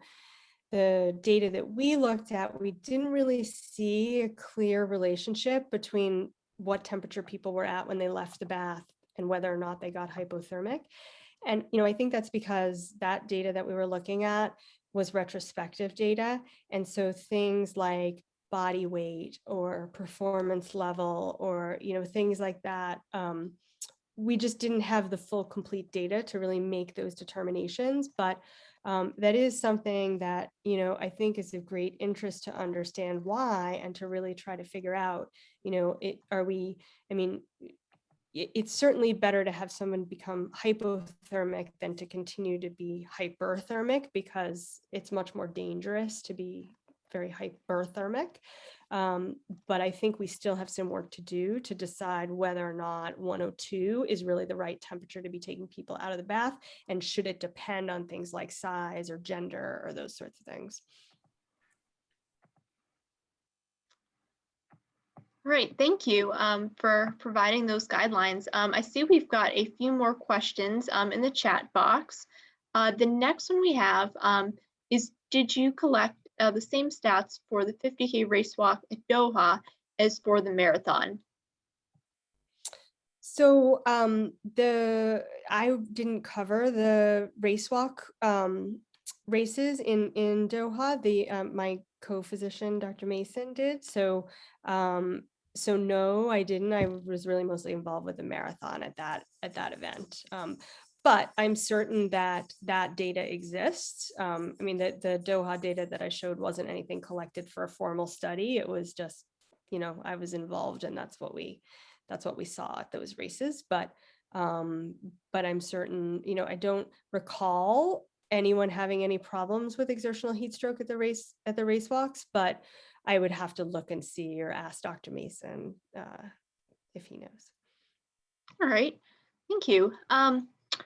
data that we looked at, we didn't really see a clear relationship between what temperature people were at when they left the bath and whether or not they got hypothermic. And I think that's because that data that we were looking at was retrospective data. And so things like body weight or performance level or things like that, we just didn't have the full complete data to really make those determinations. But that is something that I think is of great interest to understand why, and to really try to figure out it's certainly better to have someone become hypothermic than to continue to be hyperthermic, because it's much more dangerous to be very hyperthermic. But I think we still have some work to do to decide whether or not 102 is really the right temperature to be taking people out of the bath, and should it depend on things like size or gender or those sorts of things. Great, thank you for providing those guidelines. I see we've got a few more questions in the chat box. The next one we have is, did you collect the same stats for the 50K race walk at Doha as for the marathon? So I didn't cover the race walk races in Doha. My co-physician, Dr. Mason, did. So no, I didn't. I was really mostly involved with the marathon at that event. But I'm certain that data exists. The Doha data that I showed wasn't anything collected for a formal study. It was just, I was involved, and that's what we saw at those races. But I'm certain, I don't recall anyone having any problems with exertional heat stroke at the race walks, but I would have to look and see, or ask Dr. Mason if he knows. All right, thank you.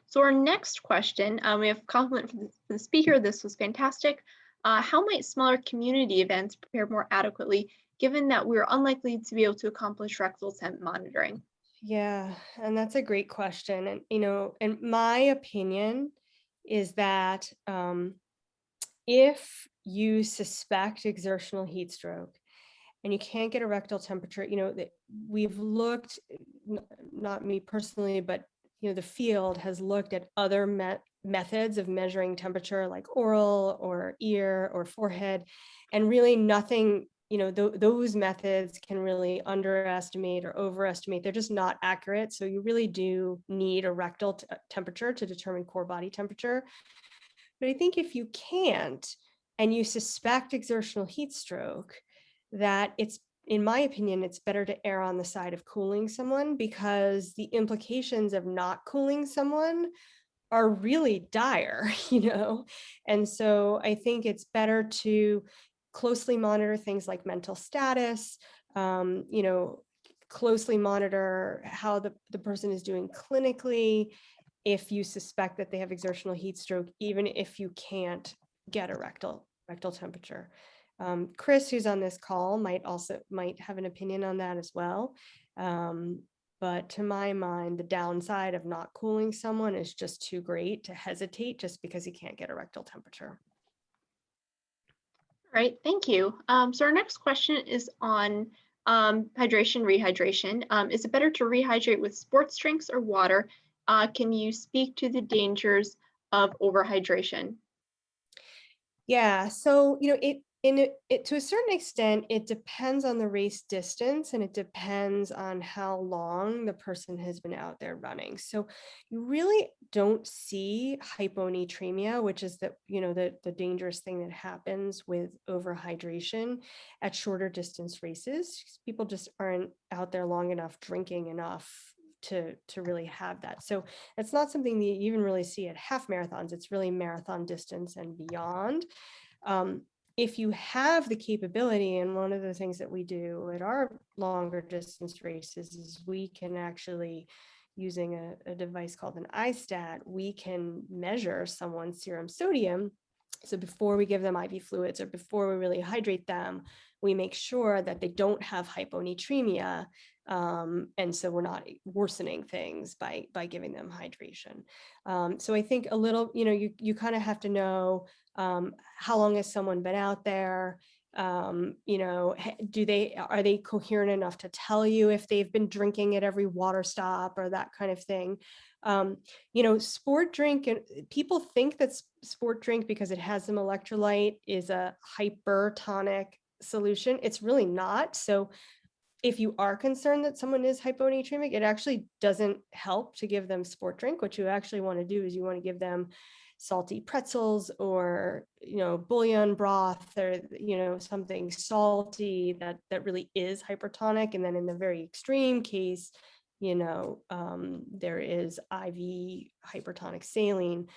So our next question, we have a compliment for the speaker. This was fantastic. How might smaller community events prepare more adequately, given that we're unlikely to be able to accomplish rectal temp monitoring? Yeah, and that's a great question. And, and my opinion is that if you suspect exertional heat stroke and you can't get a rectal temperature, that we've looked, not me personally, but the field has looked at other methods of measuring temperature, like oral or ear or forehead, and really nothing, those methods can really underestimate or overestimate. They're just not accurate. So you really do need a rectal temperature to determine core body temperature. But I think if you can't, and you suspect exertional heat stroke, that in my opinion, it's better to err on the side of cooling someone, because the implications of not cooling someone are really dire, And so I think it's better to closely monitor things like mental status, closely monitor how the person is doing clinically, if you suspect that they have exertional heat stroke, even if you can't get a rectal temperature. Chris, who's on this call, might have an opinion on that as well. But to my mind, the downside of not cooling someone is just too great to hesitate just because you can't get a rectal temperature. All right, thank you. So our next question is on hydration, rehydration. Is it better to rehydrate with sports drinks or water? Can you speak to the dangers of overhydration? Yeah, so it to a certain extent, it depends on the race distance, and it depends on how long the person has been out there running. So you really don't see hyponatremia, which is the dangerous thing that happens with overhydration at shorter distance races. People just aren't out there long enough drinking enough to really have that. So it's not something that you even really see at half marathons. It's really marathon distance and beyond. If you have the capability, and one of the things that we do at our longer distance races is we can actually, using a device called an iStat, we can measure someone's serum sodium. So before we give them IV fluids or before we really hydrate them, we make sure that they don't have hyponatremia. And so we're not worsening things by giving them hydration. So I think a little, you kind of have to know how long has someone been out there? Are they coherent enough to tell you if they've been drinking at every water stop or that kind of thing? Sport drink, and people think that sport drink, because it has some electrolyte, is a hypertonic solution. It's really not. So if you are concerned that someone is hyponatremic, it actually doesn't help to give them sport drink. What you actually want to do is you want to give them salty pretzels or bouillon broth or something salty that really is hypertonic. And then in the very extreme case, there is IV hypertonic saline,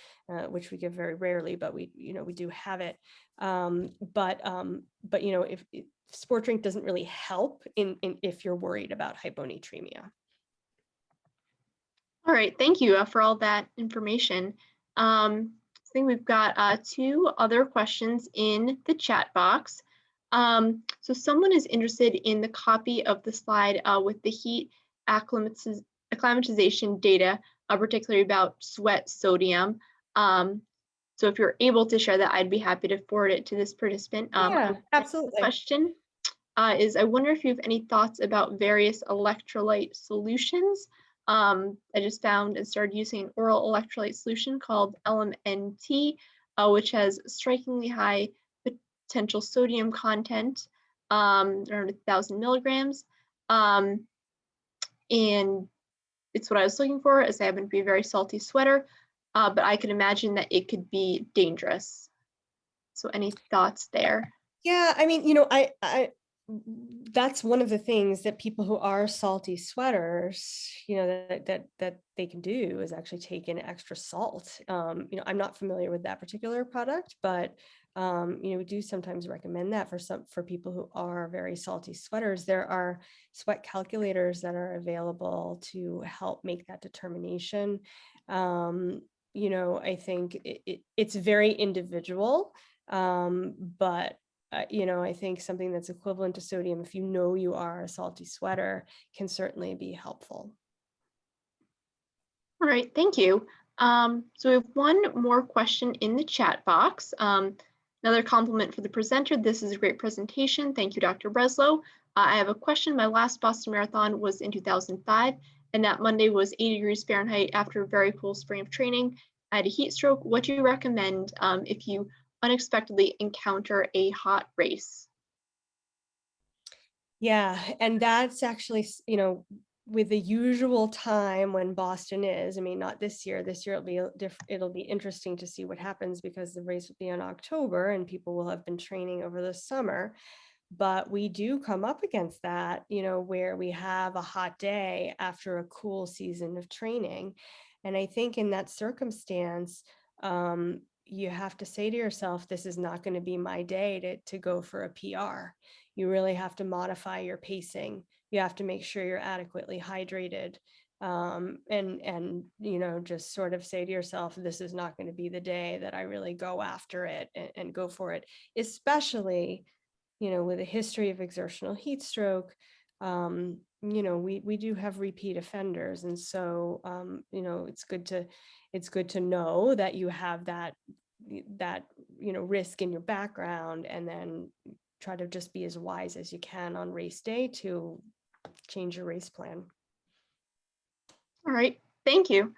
which we give very rarely, but we do have it. But if sport drink doesn't really help if you're worried about hyponatremia. All right, thank you for all that information. I think we've got two other questions in the chat box. So someone is interested in the copy of the slide with the heat acclimatization data, particularly about sweat sodium. So if you're able to share that, I'd be happy to forward it to this participant. Yeah, absolutely. Question is, I wonder if you have any thoughts about various electrolyte solutions. I just found and started using an oral electrolyte solution called LMNT, which has strikingly high potential sodium content, around 1,000 milligrams. And it's what I was looking for, as I happen to be a very salty sweater, but I can imagine that it could be dangerous. So any thoughts there? Yeah, I mean, that's one of the things that people who are salty sweaters, that they can do is actually take in extra salt. I'm not familiar with that particular product, but we do sometimes recommend that for people who are very salty sweaters. There are sweat calculators that are available to help make that determination. I think it's very individual, but I think something that's equivalent to sodium, if you are a salty sweater, can certainly be helpful. All right, thank you. So we have one more question in the chat box. Another compliment for the presenter. This is a great presentation. Thank you, Dr. Breslow. I have a question. My last Boston Marathon was in 2005, and that Monday was 80 degrees Fahrenheit after a very cool spring of training. I had a heat stroke. What do you recommend if you unexpectedly encounter a hot race? Yeah, and that's actually, with the usual time when Boston is, I mean, not this year. This year it'll be interesting to see what happens because the race will be in October and people will have been training over the summer. But we do come up against that, where we have a hot day after a cool season of training. And I think in that circumstance, you have to say to yourself, this is not going to be my day to go for a PR. You really have to modify your pacing. You have to make sure you're adequately hydrated. And just sort of say to yourself, this is not going to be the day that I really go after it and go for it, especially with a history of exertional heat stroke. We do have repeat offenders. And so, it's good to know that you have that risk in your background, and then try to just be as wise as you can on race day to change your race plan. All right, thank you.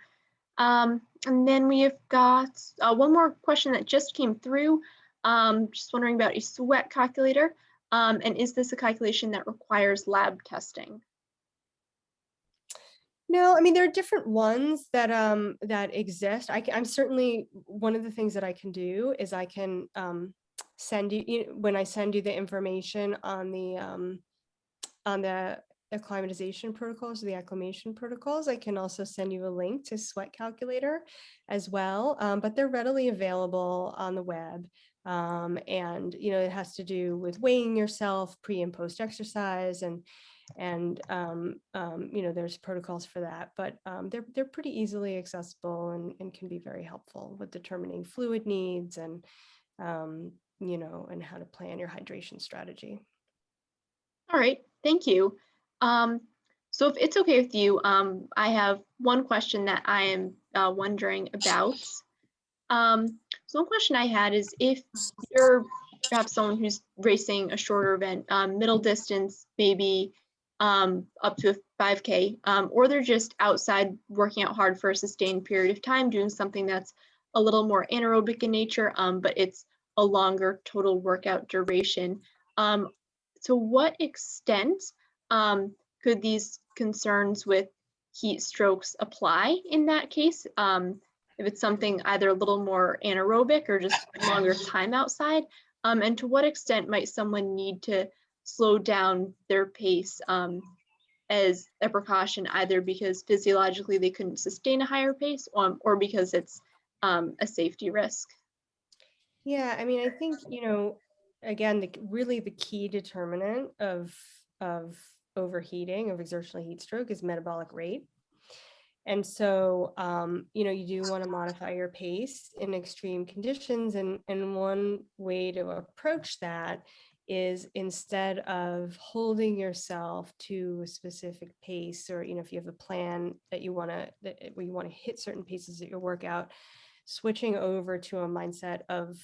And then we have got one more question that just came through. Just wondering about a sweat calculator. And is this a calculation that requires lab testing? No, I mean, there are different ones that exist. I'm certainly, one of the things that I can do is I can send you, when I send you the information on the acclimatization protocols, the acclimation protocols, I can also send you a link to sweat calculator as well. But they're readily available on the web. And it has to do with weighing yourself pre and post exercise, and there's protocols for that, but they're pretty easily accessible and can be very helpful with determining fluid needs and and how to plan your hydration strategy. All right, thank you. So if it's okay with you, I have one question that I am wondering about. So one question I had is, if you're perhaps someone who's racing a shorter event, middle distance, maybe up to a 5K, or they're just outside working out hard for a sustained period of time, doing something that's a little more anaerobic in nature, but it's a longer total workout duration. To what extent could these concerns with heat strokes apply in that case? If it's something either a little more anaerobic or just longer time outside, and to what extent might someone need to slow down their pace as a precaution, either because physiologically they couldn't sustain a higher pace, or because it's a safety risk? Yeah, I mean, I think, again, the key determinant of overheating, of exertional heat stroke, is metabolic rate. And so, you do want to modify your pace in extreme conditions. And one way to approach that is, instead of holding yourself to a specific pace, or, if you have a plan that where you want to hit certain paces at your workout, switching over to a mindset of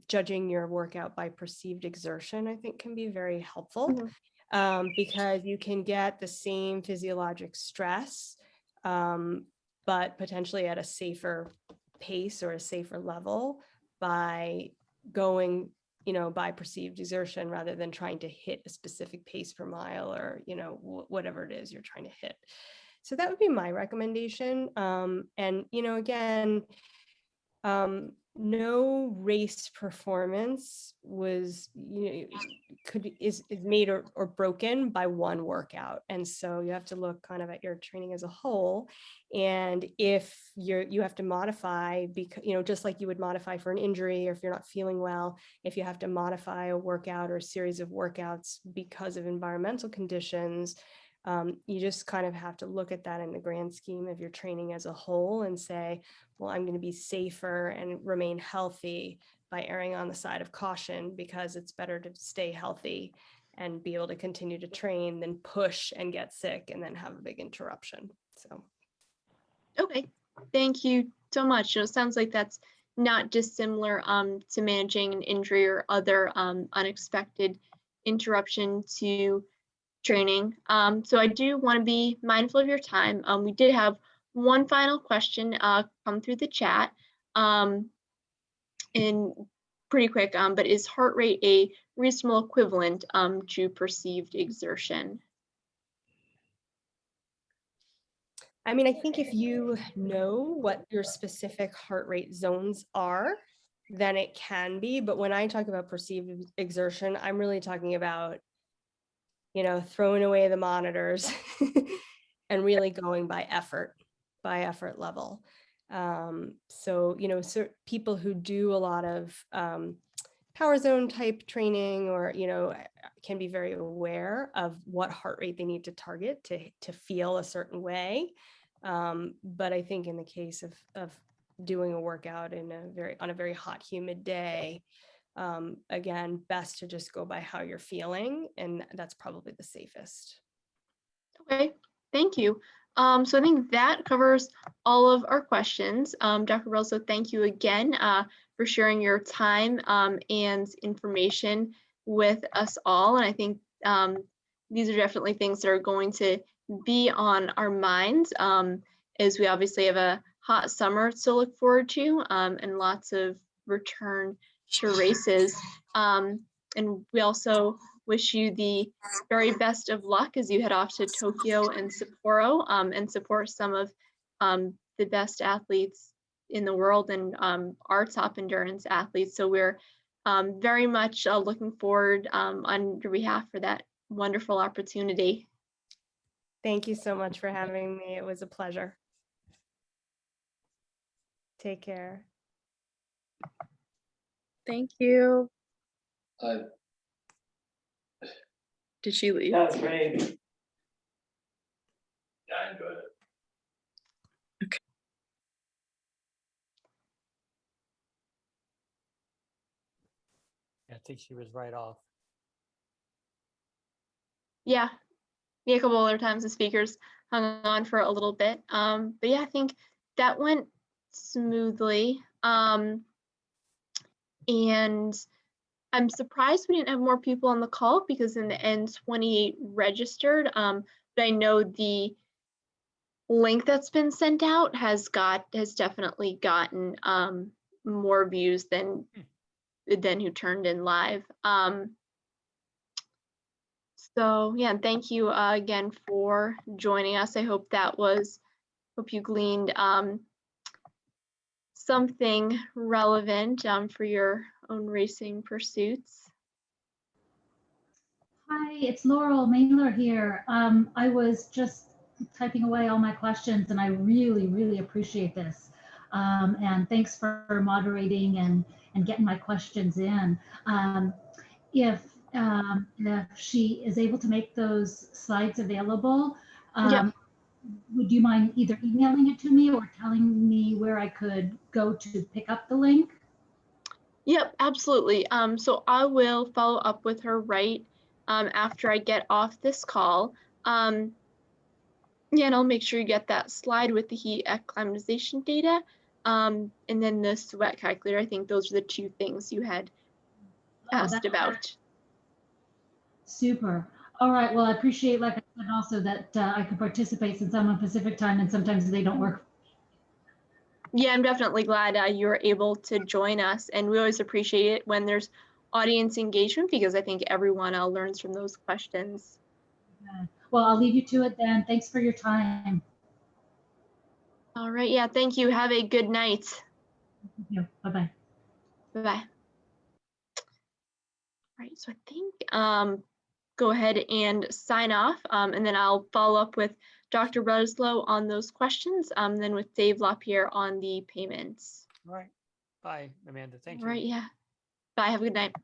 judging your workout by perceived exertion, I think, can be very helpful. Mm-hmm. Because you can get the same physiologic stress, but potentially at a safer pace or a safer level by going, by perceived exertion, rather than trying to hit a specific pace per mile, or, whatever it is you're trying to hit. So that would be my recommendation. And, again, no race performance is made or broken by one workout. And so you have to look kind of at your training as a whole. And if you have to modify, because, just like you would modify for an injury, or if you're not feeling well, if you have to modify a workout or a series of workouts because of environmental conditions, you just kind of have to look at that in the grand scheme of your training as a whole and say, well, I'm going to be safer and remain healthy by erring on the side of caution, because it's better to stay healthy and be able to continue to train than push and get sick and then have a big interruption. So. Okay, thank you so much. It sounds like that's not dissimilar to managing an injury or other unexpected interruption to training. So I do want to be mindful of your time. We did have one final question come through the chat, and pretty quick, but is heart rate a reasonable equivalent to perceived exertion? I mean, I think if you know what your specific heart rate zones are, then it can be. But when I talk about perceived exertion, I'm really talking about, throwing away the monitors and really going by effort level. So, people who do a lot of power zone type training or, can be very aware of what heart rate they need to target to feel a certain way. But I think in the case of doing a workout on a very hot, humid day, again, best to just go by how you're feeling, and that's probably the safest. Okay, thank you. So I think that covers all of our questions. Dr. Breslow, thank you again for sharing your time and information with us all. And I think these are definitely things that are going to be on our minds as we obviously have a hot summer to look forward to and lots of return to races. And we also wish you the very best of luck as you head off to Tokyo and Sapporo and support some of the best athletes in the world and our top endurance athletes. So we're very much looking forward on your behalf for that wonderful opportunity. Thank you so much for having me. It was a pleasure. Take care. Thank you. Did she leave? That was great. Yeah, I enjoyed it. I think she was right off. Yeah, a couple other times the speakers hung on for a little bit. But yeah, I think that went smoothly. And I'm surprised we didn't have more people on the call because in the end, 28 registered. But I know the link that's been sent out has definitely gotten more views than who turned in live. So yeah, thank you again for joining us. I hope you gleaned something relevant for your own racing pursuits. Hi, it's Laurel Mailer here. I was just typing away all my questions, and I really, really appreciate this. And thanks for moderating and getting my questions in. If she is able to make those slides available, Yep. would you mind either emailing it to me or telling me where I could go to pick up the link? Yep, absolutely. So I will follow up with her right after I get off this call. Yeah, and I'll make sure you get that slide with the heat acclimatization data and then the sweat calculator. I think those are the two things you had asked about. Super. All right. Well, I appreciate, like I said, also that I could participate since I'm on Pacific time and sometimes they don't work. Yeah, I'm definitely glad you were able to join us. And we always appreciate it when there's audience engagement because I think everyone learns from those questions. Well, I'll leave you to it then. Thanks for your time. All right. Yeah, thank you. Have a good night. Thank you. Bye-bye. Bye-bye. All right, so I think go ahead and sign off and then I'll follow up with Dr. Breslow on those questions, then with Dave LaPierre on the payments. All right. Bye, Amanda. Thank you. All right, yeah. Bye, have a good night.